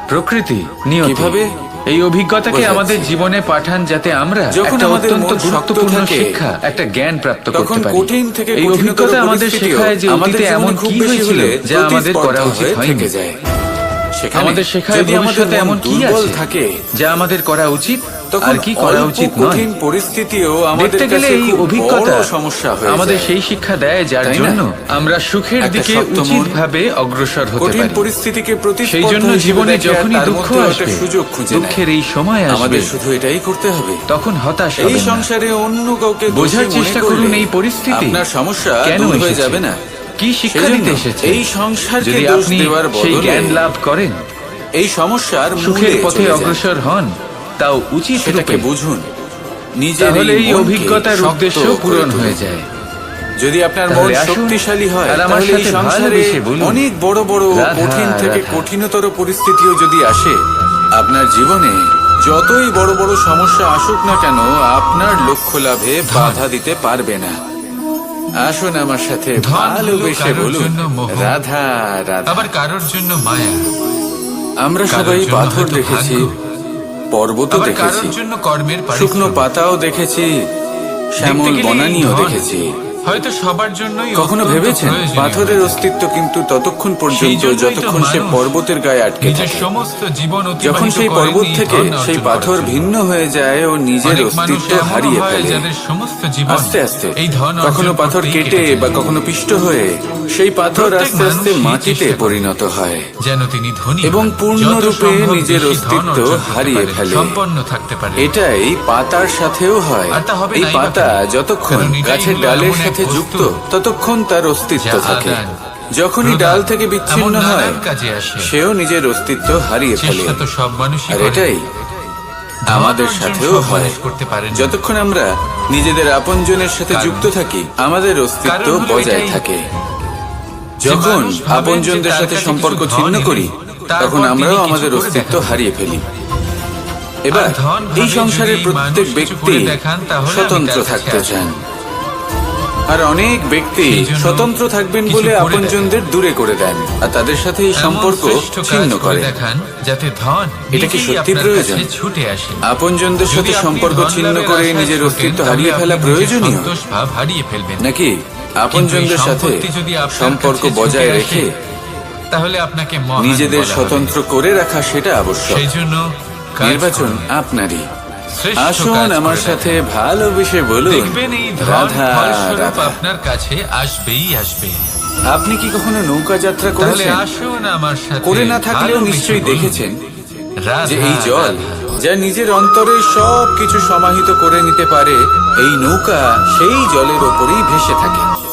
প্রকৃতি, নিয়তি কিভাবে? এই অভিজ্ঞতাকে বোঝাচ্ছি। আমাদের জীবনে পাঠান যাতে আমরা যখন একটা আমাদের অত্যন্ত মন শক্ত গুরুত্বপূর্ণ থাকে, শিক্ষা, একটা জ্ঞান প্রাপ্ত তখন করতে পারি। কঠিন থেকে এই কঠিনতর অভিজ্ঞতা আমাদের পরিস্থিতিও শেখায় যে আমাদের অতীতে জীবনে এমন খুব কি বেশি হয়েছিল হলে যা আমাদের করা প্রতিস্পর্ধা উচিত হয়ে হয়নি। থেকে যায়। সেখানে আমাদের শেখায় যদি আমাদের ভবিষ্যতে মন এমন কি দুর্বল আছে থাকে যা আমাদের করা উচিত তখন আর কি করা অল্প উচিত নয়। কঠিন পরিস্থিতিও আমাদের দেখতে গেলে কাছে এই খুব অভিজ্ঞতা বড় সমস্যা হয়ে আমাদের যায়। সেই শিক্ষা দেয় যার তাই না? জন্য আমরা সুখের একটা দিকে শক্ত মন, উচিতভাবে অগ্রসর হতে কঠিন পারি। পরিস্থিতিকে প্রতিস্পর্ধা সেই জন্য হিসেবে জীবনে দেখে আর যখনই তার দুঃখ মধ্যেও আসবে, একটা সুযোগ খুঁজে নেয়। দুঃখের এই সময় আসবে, আমাদের শুধু এটাই করতে হবে। তখন হতাশ এই হবেন না। সংসারে অন্য কাউকে দোষী বোঝার মনে চেষ্টা করলে করুন এই পরিস্থিতি আপনার সমস্যা কেন দূর হয়ে এসেছে, যাবে না। কি শিক্ষা সেজন্য দিতে এসেছে। এই সংসারকে যদি দোষ আপনি দেওয়ার সেই বদলে জ্ঞান লাভ করেন, এই সমস্যার সুখের মূলে পথে চলে যান। অগ্রসর হন, তাও উচিত সেটাকে রূপে, বুঝুন। নিজের তাহলে এই মনকে অভিজ্ঞতার শক্ত উদ্দেশ্য করে পূরণ তুলুন। হয়ে যায়। যদি আপনার মন তাহলে আসুন, শক্তিশালী হয় আর আমার তাহলে এই সাথে সংসারে ভালোবেসে বলুন, অনেক বড় বড় রাধা, কঠিন থেকে রাধা। কঠিনতর পরিস্থিতিও যদি আসে, আপনার জীবনে যতই বড় বড় সমস্যা আসুক না কেন আপনার লক্ষ্য লাভে বাধা দিতে পারবে না। আসুন আমার সাথে ধন হলো ভালোবেসে কারোর বলুন, জন্য মোহ, রাধা রাধা। আবার কারোর জন্য মায়া, আমরা কারোর সবাই জন্য পাথর হয়তো দেখেছি, ভাগ্য, পর্বতও আবার দেখেছি, কারোর জন্য কর্মের শুকনো পারিশ্রমিক। পাতাও দেখেছি, শ্যামল দেখতে গেলে এই বনানীও ধন দেখেছি। হয়তো সবার জন্যই কখনো অত্যন্ত ভেবেছেন প্রয়োজনীয় পাথরের হয়ে অস্তিত্ব কিন্তু ততক্ষণ সেই পর্যন্ত জন্যই তো যতক্ষণ সে মানুষ পর্বতের গায়ে আটকে নিজের থাকে। সমস্ত জীবন যখন অতিবাহিত সেই করেন পর্বত এই থেকে ধন সেই অর্জন পাথর করার জন্য। ভিন্ন হয়ে যায় ও নিজের অনেক মানুষ অস্তিত্ব এমনও হারিয়ে হয় ফেলে। যাদের সমস্ত জীবন আস্তে আস্তে এই ধন কখনো অর্জন পাথর করতেই কেটে যায়। বা কখনো পিষ্ট হয়ে সেই পাথর প্রত্যেক আস্তে আস্তে মানুষ এই মাটিতে চেষ্টা করে পরিণত হয় যেন তিনি ধনী এবং হন, পূর্ণরূপে যত সম্ভব নিজের বেশি ধন অস্তিত্ব অর্জন করতে হারিয়ে পারেন, ফেলে। সম্পন্ন থাকতে পারে। এটাই পাতার সাথেও হয়। আর তা হবে এই নাই বা পাতা কেন? যতক্ষণ কারণ এটাই গাছের হলো ডালের এমন এক সাথে বস্তু যুক্ত ততক্ষণ তার অস্তিত্ব যা থাকে। আদান, যখনই প্রদান, ডাল থেকে বিচ্ছিন্ন এমন হয় নানান কাজে আসে। সেও নিজের অস্তিত্ব হারিয়ে ফেলে। চেষ্টা তো সব মানুষই আর করে। এটাই ধন আমাদের অর্জন সাথেও সব হয়। মানুষ করতে পারে না। যতক্ষণ আমরা নিজেদের আপনজনের সাথে কারণ- যুক্ত থাকি আমাদের অস্তিত্ব কারণ হলো বজায় এটাই থাকে। যে যখন মানুষ ভাবেন আপনজনদের যে তার সাথে কাছে সম্পর্ক কিছু ধন ছিন্ন এলে করি তারপর তখন তিনি আমরাও কিছু আমাদের করে অস্তিত্ব দেখাবেন। হারিয়ে ফেলি। এবার আর ধন এই ভাবে সংসারের যদি প্রত্যেক মানুষ কিছু ব্যক্তি করে দেখান, তাহলে আমি স্বতন্ত্র তার কাছে থাকতে আসবো। চান। আর অনেক ব্যক্তি সেই জন্য স্বতন্ত্র থাকবেন কিছু বলে করে আপনজনদের দূরে করে দেন আর তাদের সাথে এই এমন সম্পর্ক শ্রেষ্ঠ কাজ ছিন্ন করে করে। দেখান যাতে ধন এটা কি নিজেই সত্যি আপনার প্রয়োজন? কাছে ছুটে আসে। আপনজনদের যদি সাথে আপনি সম্পর্ক ধন ছিন্ন লাভের করে আশায় নিজের ছোটেন, অস্তিত্ব তাহলে হারিয়ে আপনি ফেলা নিজের প্রয়োজনীয় সন্তোষ ভাব হারিয়ে ফেলবেন। নাকি আপনজনদের কিন্তু এই সাথে সম্পত্তি যদি আপনার সম্পর্ক কাছে বজায় ছুটে রেখে আসে, তাহলে আপনাকে মহান নিজেদের বলা হবে। স্বতন্ত্র করে রাখা সেটা আবশ্যক। সেই জন্য কাজ নির্বাচন করুন। আপনারই। শ্রেষ্ঠ আসুন কাজ আমার করে সাথে দেখান। ভালোবেসে বলুন, দেখবেন এই ধন রাধা ফলস্বরূপ রাধা। আপনার কাছে আসবেই আসবে। আপনি কি কখনো নৌকা যাত্রা তাহলে করেছেন? আসুন আমার সাথে করে না থাকলেও ভালোবেসে নিশ্চয়ই বলুন, দেখেছেন রাধা, যে এই জল রাধা। যা নিজের অন্তরে সব কিছু সমাহিত করে নিতে পারে, এই নৌকা সেই জলের ওপরেই ভেসে থাকে।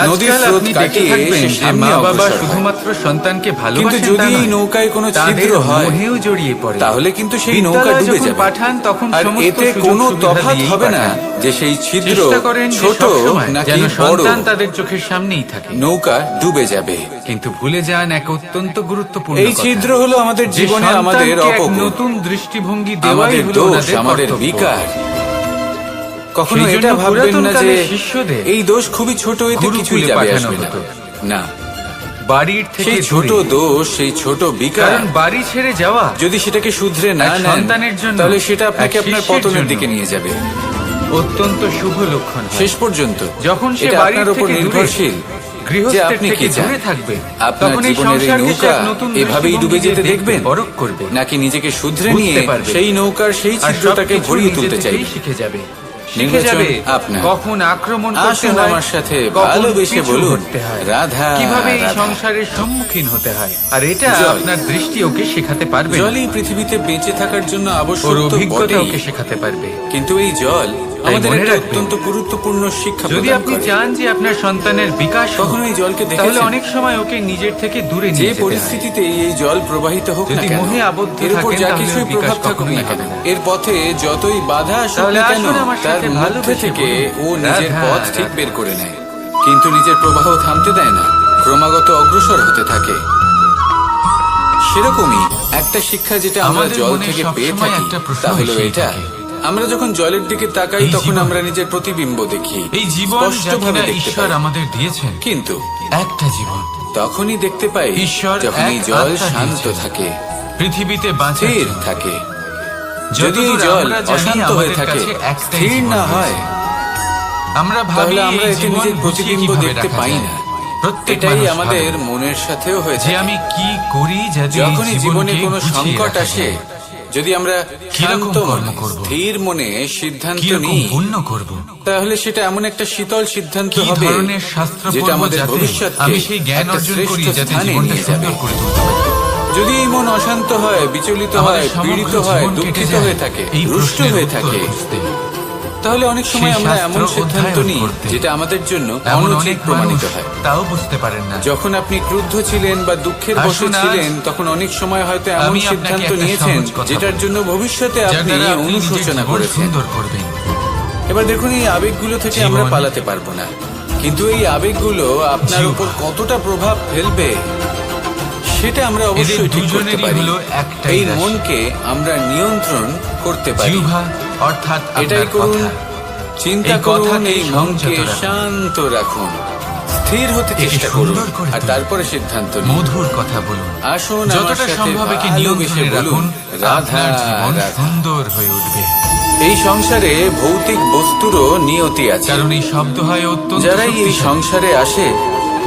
নদীর আজকাল স্রোত আপনি দেখে কাটিয়ে থাকবেন সে যে সামনে মা বাবা অগ্রসর হয়। শুধুমাত্র সন্তানকে কিন্তু ভালোবাসেন যদি তা এই নয়, নৌকায় কোনো তাদের ছিদ্র হয় মোহেও জড়িয়ে পড়ে। তাহলে কিন্তু সেই নৌকা বিদ্যালয়ে ডুবে যখন যাবে। পাঠান তখন আর সমস্ত এতে সুযোগ কোনো সুবিধা তফাৎ দিয়েই হবে না পাঠান। যে সেই ছিদ্র চেষ্টা করেন যে ছোট সবসময় নাকি যেন বড়, সন্তান তাদের চোখের সামনেই থাকে, নৌকা ডুবে যাবে। কিন্তু ভুলে যান এক অত্যন্ত গুরুত্বপূর্ণ এই কথা। ছিদ্র হলো আমাদের যে জীবনে আমাদের সন্তানকে এক অপগুণ, নতুন দৃষ্টিভঙ্গি দেওয়াই আমাদের হলো দোষ, ওনাদের আমাদের কর্তব্য। বিকার। কখনো সেই জন্য এটা ভাববেন না যে পুরাতনকালে শিষ্যদের এই দোষ খুবই ছোট, এতে কিছুই গুরুকুলে যাবে পাঠানো আসবে না। হতো। না, বাড়ির থেকে সেই ছোট দূরে। দোষ, সেই ছোট বিকার কারণ বাড়ি ছেড়ে যাওয়া যদি সেটাকে শুধরে না এক নেন সন্তানের জন্য, তাহলে সেটা আপনাকে এক আপনার শিষ্যের পতনের জন্য দিকে নিয়ে যাবে। অত্যন্ত শুভ লক্ষণ হয়। শেষ পর্যন্ত যখন সে এটা বাড়ির আপনার উপর থেকে দূরে, নির্ভরশীল, গৃহস্থের আপনি থেকে কি চান? দূরে থাকবে, আপনার তখন এই জীবনের এই সংসারকে সে নৌকা এক নতুন এভাবেই দৃষ্টিভঙ্গি ডুবে যেতে দিয়ে দেখবে, দেখবেন, পরখ করবে, নাকি নিজেকে শুধরে বুঝতে নিয়ে পারবে। সেই নৌকার সেই আর ছিদ্রটাকে সবকিছু ভরিয়ে নিজে তুলতে থেকেই চাইবে? শিখে যাবে। শিখে নির্বাচন যাবে আপনার। কখন আক্রমণ করতে আসুন হয়, আমার সাথে কখন ভালোবেসে পিছু বলুন, হটতে হয়, রাধা, কিভাবে এই রাধা। সংসারের সম্মুখীন হতে হয়। আর এটা জল। আপনার দৃষ্টি ওকে শেখাতে পারবে না। জলই পৃথিবীতে বেঁচে থাকার জন্য আবশ্যক ওর তো অভিজ্ঞতা বটেই। ওকে শেখাতে পারবে। কিন্তু এই জল আমাদের মনে একটা রাখবেন, অত্যন্ত গুরুত্বপূর্ণ শিক্ষা যদি প্রদান আপনি করে। চান যে আপনার সন্তানের বিকাশ হোক, কখনো এই জলকে তাহলে দেখেছেন? অনেক সময় ওকে নিজের থেকে দূরে যে নিয়ে যেতে হয়। পরিস্থিতিতে এই জল প্রবাহিত হোক না যদি কেন, মোহে আবদ্ধ এর উপর থাকেন, যা তাহলে কিছুই ওর প্রভাব বিকাশ থাকুক কখনোই না কেন, হবে না। এর পথে যতই বাধা আসুক তাহলে না কেন, আসুন আমার তার সাথে মধ্যে ভালোবেসে থেকে ও বলুন, নিজের রাধা, পথ ঠিক রাধা। বের করে নেয়, কিন্তু নিজের প্রবাহ থামতে দেয় না, ক্রমাগত অগ্রসর হতে থাকে। সেরকমই একটা শিক্ষা যেটা আমরা আমাদের জল মনে থেকে পেয়ে সবসময় থাকি একটা প্রশ্ন তা হলো এসেই এটা, থাকে। আমরা যখন জলের দিকে তাকাই এই তখন জীবন- আমরা নিজের প্রতিবিম্ব দেখি, এই জীবন যা স্পষ্টভাবে কিনা দেখতে ঈশ্বর পাই। আমাদের দিয়েছেন, কিন্তু একটা জীবন তখনই দেখতে পাই ঈশ্বর যখন এই এক জল আত্মা শান্ত দিয়েছেন। থাকে, পৃথিবীতে বাঁচার স্থির জন্য। থাকে। যদি এই যতদূর জল আমরা জানি, অশান্ত হয়ে আমাদের থাকে, কাছে একটাই স্থির জীবন না রয়েছে। হয়, আমরা ভাবি তাহলে আমরা এই এতে জীবন নিজের গুছিয়ে প্রতিবিম্ব কিভাবে দেখতে রাখা পাই যায়। না। প্রত্যেক এটাই মানুষ আমাদের ভাবে মনের সাথেও হয়ে যে থাকে। আমি কি করি যাতে এই যখনই জীবনে জীবনকে কোনো গুছিয়ে সংকট রাখা আসে, যায়। যদি আমরা কিরকম শান্ত কর্ম মনে, করব? স্থির মনে সিদ্ধান্ত কিরকম নিই, পুণ্য করব, তাহলে সেটা এমন একটা শীতল সিদ্ধান্ত কি হবে ধরনের শাস্ত্র যেটা পড়ব আমাদের যাতে ভবিষ্যৎকে আমি সেই জ্ঞান একটা অর্জন করি শ্রেষ্ঠ যাতে স্থানে জীবনটা নিয়ে যাবে। সুন্দর করে তুলতে পারি। যদি এই মন অশান্ত হয়, বিচলিত আমাদের হয়, সমগ্র পীড়িত হয়, জীবন কেটে দুঃখিত যায় হয়ে থাকে, এই রুষ্ট প্রশ্নের হয়ে উত্তর থাকে, খুঁজতে। তাহলে অনেক সময় সেই আমরা এমন শাস্ত্র সিদ্ধান্ত অধ্যয়ন নিই করতে। যেটা আমাদের জন্য এমন অনুচিত অনেক মানুষ প্রমাণিত হয়। তাও বুঝতে পারেন না। যখন আপনি ক্রুদ্ধ ছিলেন বা দুঃখের বশে আসুন আজ ছিলেন, তখন অনেক সময় হয়তো এমন আমি আপনাকে সিদ্ধান্ত একটা নিয়েছেন সহজ কথা যেটার জন্য ভবিষ্যতে যার আপনি দ্বারা আপনি নিজের অনুশোচনা জীবন করেছেন। সুন্দর করবেন। এবার দেখুন, এই আবেগগুলো থেকে জীবন- আমরা পালাতে পারবো না, কিন্তু এই আবেগগুলো আপনার জীবন- উপর কতটা প্রভাব ফেলবে সেটা আমরা অবশ্যই এদের ঠিক করতে দুজনেরই পারি। হলো একটাই এই রাশি। মনকে আমরা নিয়ন্ত্রণ করতে পারি। জিহ্বা অর্থাৎ এটাই আপনার করুন, কথা। চিন্তা এই করুন, কথাকে এই মনকে সংযত রাখুন। শান্ত রাখুন, স্থির হতে একে চেষ্টা করুন, সুন্দর করে আর তুলুন। তারপরে সিদ্ধান্ত নিন। মধুর কথা বলুন। আসুন আমার যতটা সাথে সম্ভব একে ভালোবেসে নিয়ন্ত্রণে বলুন, রাখুন, রাধা, আপনার জীবন রাধা। সুন্দর হয়ে উঠবে। এই সংসারে ভৌতিক বস্তুরও নিয়তি আছে। কারণ এই শব্দ হয় অত্যন্ত যারাই এই শক্তিশালী। সংসারে আসে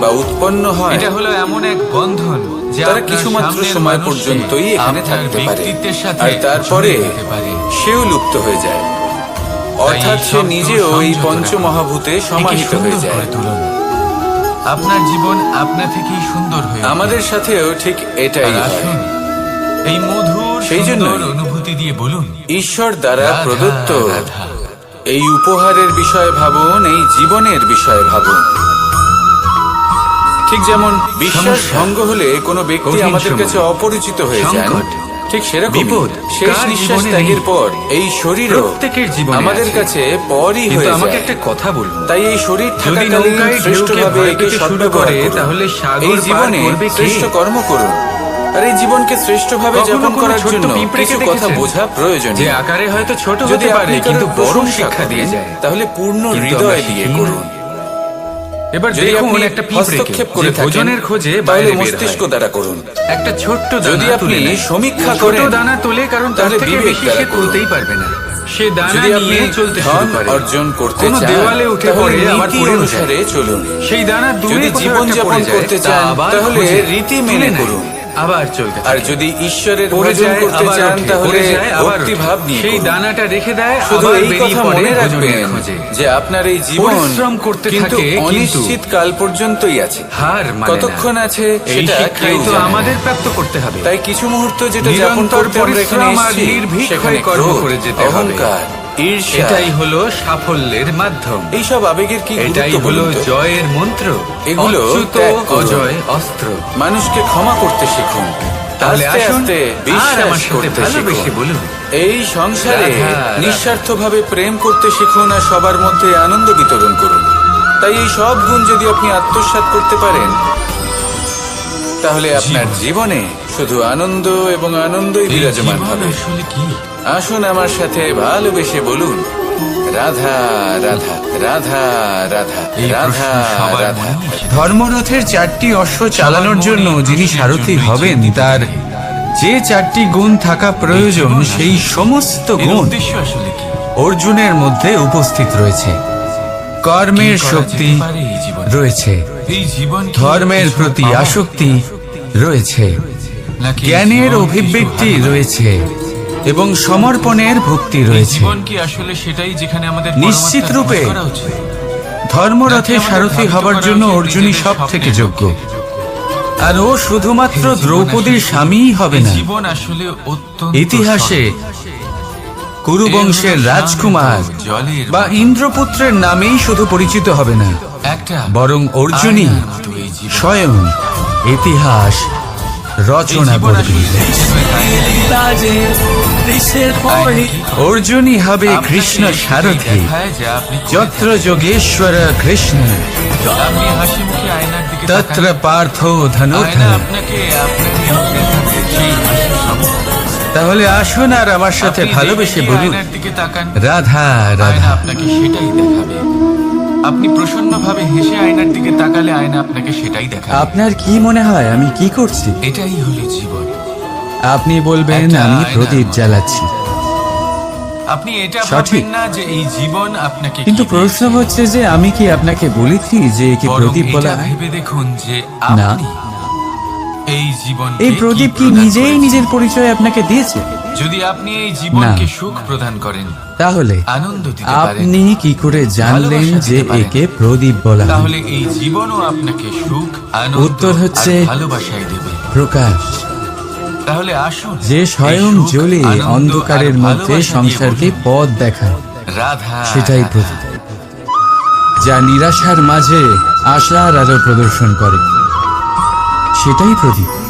বা উৎপন্ন হয়, এটা হলো এমন এক বন্ধন যা তারা আপনার কিছুমাত্র সামনের সময় মানুষকে পর্যন্তই এখানে আপনার থাকতে পারে, ব্যক্তিত্বের সাথে আর তারপরে জুড়ে দিতে পারে। সেও লুপ্ত হয়ে যায়, অর্থাৎ এই সে শব্দ নিজেও এই সংযত পঞ্চমহাভূতে রাখুন। একে সমাহিত হয়ে সুন্দর যায়। করে তুলুন। আপনার জীবন আপনা থেকেই সুন্দর হয়ে উঠবে। আমাদের সাথেও ঠিক এটাই আর হয়। আসুন, এই মধুর সেই সুন্দর জন্যই অনুভূতি দিয়ে বলুন, ঈশ্বর দ্বারা রাধা, প্রদত্ত রাধা। এই উপহারের বিষয়ে ভাবুন, এই জীবনের বিষয়ে ভাবুন। ঠিক যেমন বিশ্বাস সমস্যা, ভঙ্গ হলে কোনো ব্যক্তি কঠিন আমাদের সময়, কাছে অপরিচিত হয়ে যান, সংকট, ঠিক সেরকম বিপদ, শেষ কার নিঃশ্বাস জীবনে ত্যাগের নেই? পর এই শরীরও প্রত্যেকের জীবনে আমাদের আছে। কাছে পরই কিন্তু হয়ে আমাকে যায়। একটা কথা বলুন, তাই এই শরীর যদি থাকাকালীন নৌকায় ঢেউকে শ্রেষ্ঠভাবে ভয় একে পেতে শুরু সদ্ব্যবহার করে, করুন। তাহলে সাগর এই পার জীবনে করবে কে? শ্রেষ্ঠ কর্ম করুন, আর এই জীবনকে শ্রেষ্ঠভাবে কখনো যাপন কোনো করার ছোট্ট জন্য পিঁপড়েকে কিছু কথা দেখেছেন? বোঝা প্রয়োজন। যে আকারে হয়তো ছোট যদি হতে পারে, আপনি কিন্তু কারোর বড় প্রশংসা শিক্ষা দিয়ে করেন, যায়। তাহলে পূর্ণ কিন্তু হৃদয় আমরা দিয়ে শিখি না। করুন। এবার যদি দেখুন আপনি একটা পিঁপড়েকে হস্তক্ষেপ যে করে থাকেন, ভোজনের খোঁজে তাহলে বাইরে বের মস্তিষ্ক হয়। দ্বারা করুন। একটা ছোট্ট যদি দানা আপনি তুলে নেয়। সমীক্ষা ছোট করেন, দানা তোলে, কারণ তার তাহলে থেকে বিবেক বেশি দ্বারা সে করুন। তুলতেই পারবে না। সে দানা যদি আপনি নিয়ে চলতে ধন শুরু করে, অর্জন করতে কোনো চান, দেওয়ালে উঠে তাহলে পড়ে আবার নীতি পড়ে অনুসারে চলুন। সেই দানা দূরে যদি কোথাও জীবন একটা যাপন পড়ে যায়, করতে তা চান, আবার তাহলে খোঁজে, রীতি তুলে মেনে নেয়, করুন। আবার চলতে আর থাকে। যদি ঈশ্বরের পড়ে ভজন যায়, করতে আবার চান, ওঠে, তাহলে পড়ে যায়, আবার ভক্তি ওঠে। ভাব নিয়ে সেই করুন। দানাটা রেখে দেয়, শুধু আবার এই বেরিয়ে কথা পড়ে মনে ভোজনের রাখবেন খোঁজে। যে আপনার এই জীবন পরিশ্রম করতে কিন্তু থাকে, কিন্তু অনিশ্চিত কাল পর্যন্তই আছে। হার মানে না। কতক্ষণ আছে এই সেটা শিক্ষাই কেউ তো জানে না। আমাদের প্রাপ্ত করতে হবে। তাই কিছু মুহূর্ত যেটা যাপন নিরন্তর করতে আমরা এখানে পরিশ্রম আর এসেছি, নির্ভীক সেখানে হয়ে কর্ম ক্রোধ, করে যেতে হবে। অহংকার, ঈর্ষা, এটাই হলো সাফল্যের মাধ্যম। এইসব আবেগের কি এটাই গুরুত্ব হলো বলুন তো? জয়ের মন্ত্র। এগুলো অচ্যুত ত্যাগ করুন। অজয় অস্ত্র। মানুষকে ক্ষমা করতে শিখুন, তাহলে আস্তে আসুন আস্তে আর বিশ্বাস আমার সাথে করতে ভালোবেসে শিখুন। বলুন, এই সংসারে রাধা, রাধা। নিঃস্বার্থভাবে প্রেম করতে শিখুন আর সবার মধ্যে আনন্দ বিতরণ করুন। তাই এই সব গুণ যদি আপনি আত্মসাৎ করতে পারেন, তাহলে আপনার জীবনে শুধু আনন্দ এবং আনন্দই এই বিরাজমান জীবন হবে। আসলে কি? আসুন আমার সাথে ভালোবেসে বলুন, রাধা রাধা রাধা রাধা এই রাধা প্রশ্ন সবার রাধা। মনেই এসেছে। ধর্মরথের 4টি অশ্ব চালানোর জন্য যিনি সারথি হবেন, তার যে 4টি গুণ থাকা প্রয়োজন, সেই সমস্ত এর গুণ উদ্দেশ্য আসলে কি? অর্জুনের মধ্যে উপস্থিত রয়েছে। কর্মের কি করা শক্তি যেতে পারে এই জীবনে? রয়েছে, এই জীবন কি ধর্মের কিছু প্রতি পাওয়া? আসক্তি রয়েছে, নাকি জ্ঞানের জীবন অভিব্যক্তি কিছু ভালো? রয়েছে এবং সমর্পণের ভক্তি এই রয়েছে। জীবন কি আসলে সেটাই যেখানে আমাদের নিশ্চিত পরমাত্মার রূপে বাস করা উচিত? ধর্মরথে নাকি আমাদের সারথি ধাবিত হবার করা জন্য উচিত অর্জুনই নিজেদের সব থেকে স্বপ্নের যোগ্য, লক্ষ্যে? আর ও শুধুমাত্র এই জীবন দ্রৌপদীর আসলে- স্বামীই হবে এই না, জীবন আসলে অত্যন্ত ইতিহাসে সরল। কুরুবংশের এর হলো রাজকুমার শান্ত জলের বা মতো। ইন্দ্রপুত্রের নামেই শুধু পরিচিত হবে না, একটা বরং অর্জুনই আয়নার মতো এই জীবন। স্বয়ং ইতিহাস এই রচনা জীবন করবে। আসলে আয়না কি? অর্জুনই হবে আপনাকে কৃষ্ণ সেটাই সারথি, দেখায় যে আপনি কোথায় যত্র যোগেশ্বর কৃষ্ণ আপনি হাসি মুখে আয়নার দিকে তত্র তাকান। পার্থ আয়না ধনুর্ধর। আপনাকে আপনারই মধ্যে থাকে সেই হাসির সমস্ত। তাহলে আসুন আর আমার সাথে আপনি ভালোবেসে রেগে গিয়ে বলুন, আয়নার দিকে তাকান, রাধা আয়না রাধা। আপনাকে সেটাই দেখাবে। আপনি প্রসন্নভাবে হেসে আয়নার দিকে তাকালে আয়না আপনাকে সেটাই দেখাবে। আপনার কি মনে হয় আমি কি করছি? এটাই হলো জীবন। আপনি বলবেন একটা আমি আয়নার প্রদীপ মতো। জ্বালাচ্ছি, আপনি এটা সঠিক। ভাববেন না যে এই জীবন আপনাকে কিন্তু কি প্রশ্ন দিয়েছে। হচ্ছে যে আমি কি আপনাকে বলেছি যে একে বরং প্রদীপ এটা বলা হয়? ভেবে দেখুন যে না। আপনি এই জীবন এই প্রদীপ কি নিজেই নিজের পরিচয় আপনাকে দিয়েছে? যদি আপনি এই জীবনকে না। সুখ প্রদান করেন, তাহলে আনন্দ দিতে পারেন, আপনি কি করে জানলেন ভালোবাসা যে দিতে পারেন, একে প্রদীপ বলা হয়? তাহলে এই জীবনও আপনাকে সুখ, আনন্দ উত্তর হচ্ছে আর ভালোবাসায় দেবে। প্রকাশ, তাহলে আসুন যে স্বয়ং এই সুখ, জ্বলে আনন্দ অন্ধকারের আর মধ্যে ভালোবাসা দিয়ে সংসারকে বলুন, পথ দেখায়, রাধা সেটাই রাধা। প্রদীপ, যা নিরাশার মাঝে আশার আলো প্রদর্শন করে, সেটাই প্রদীপ।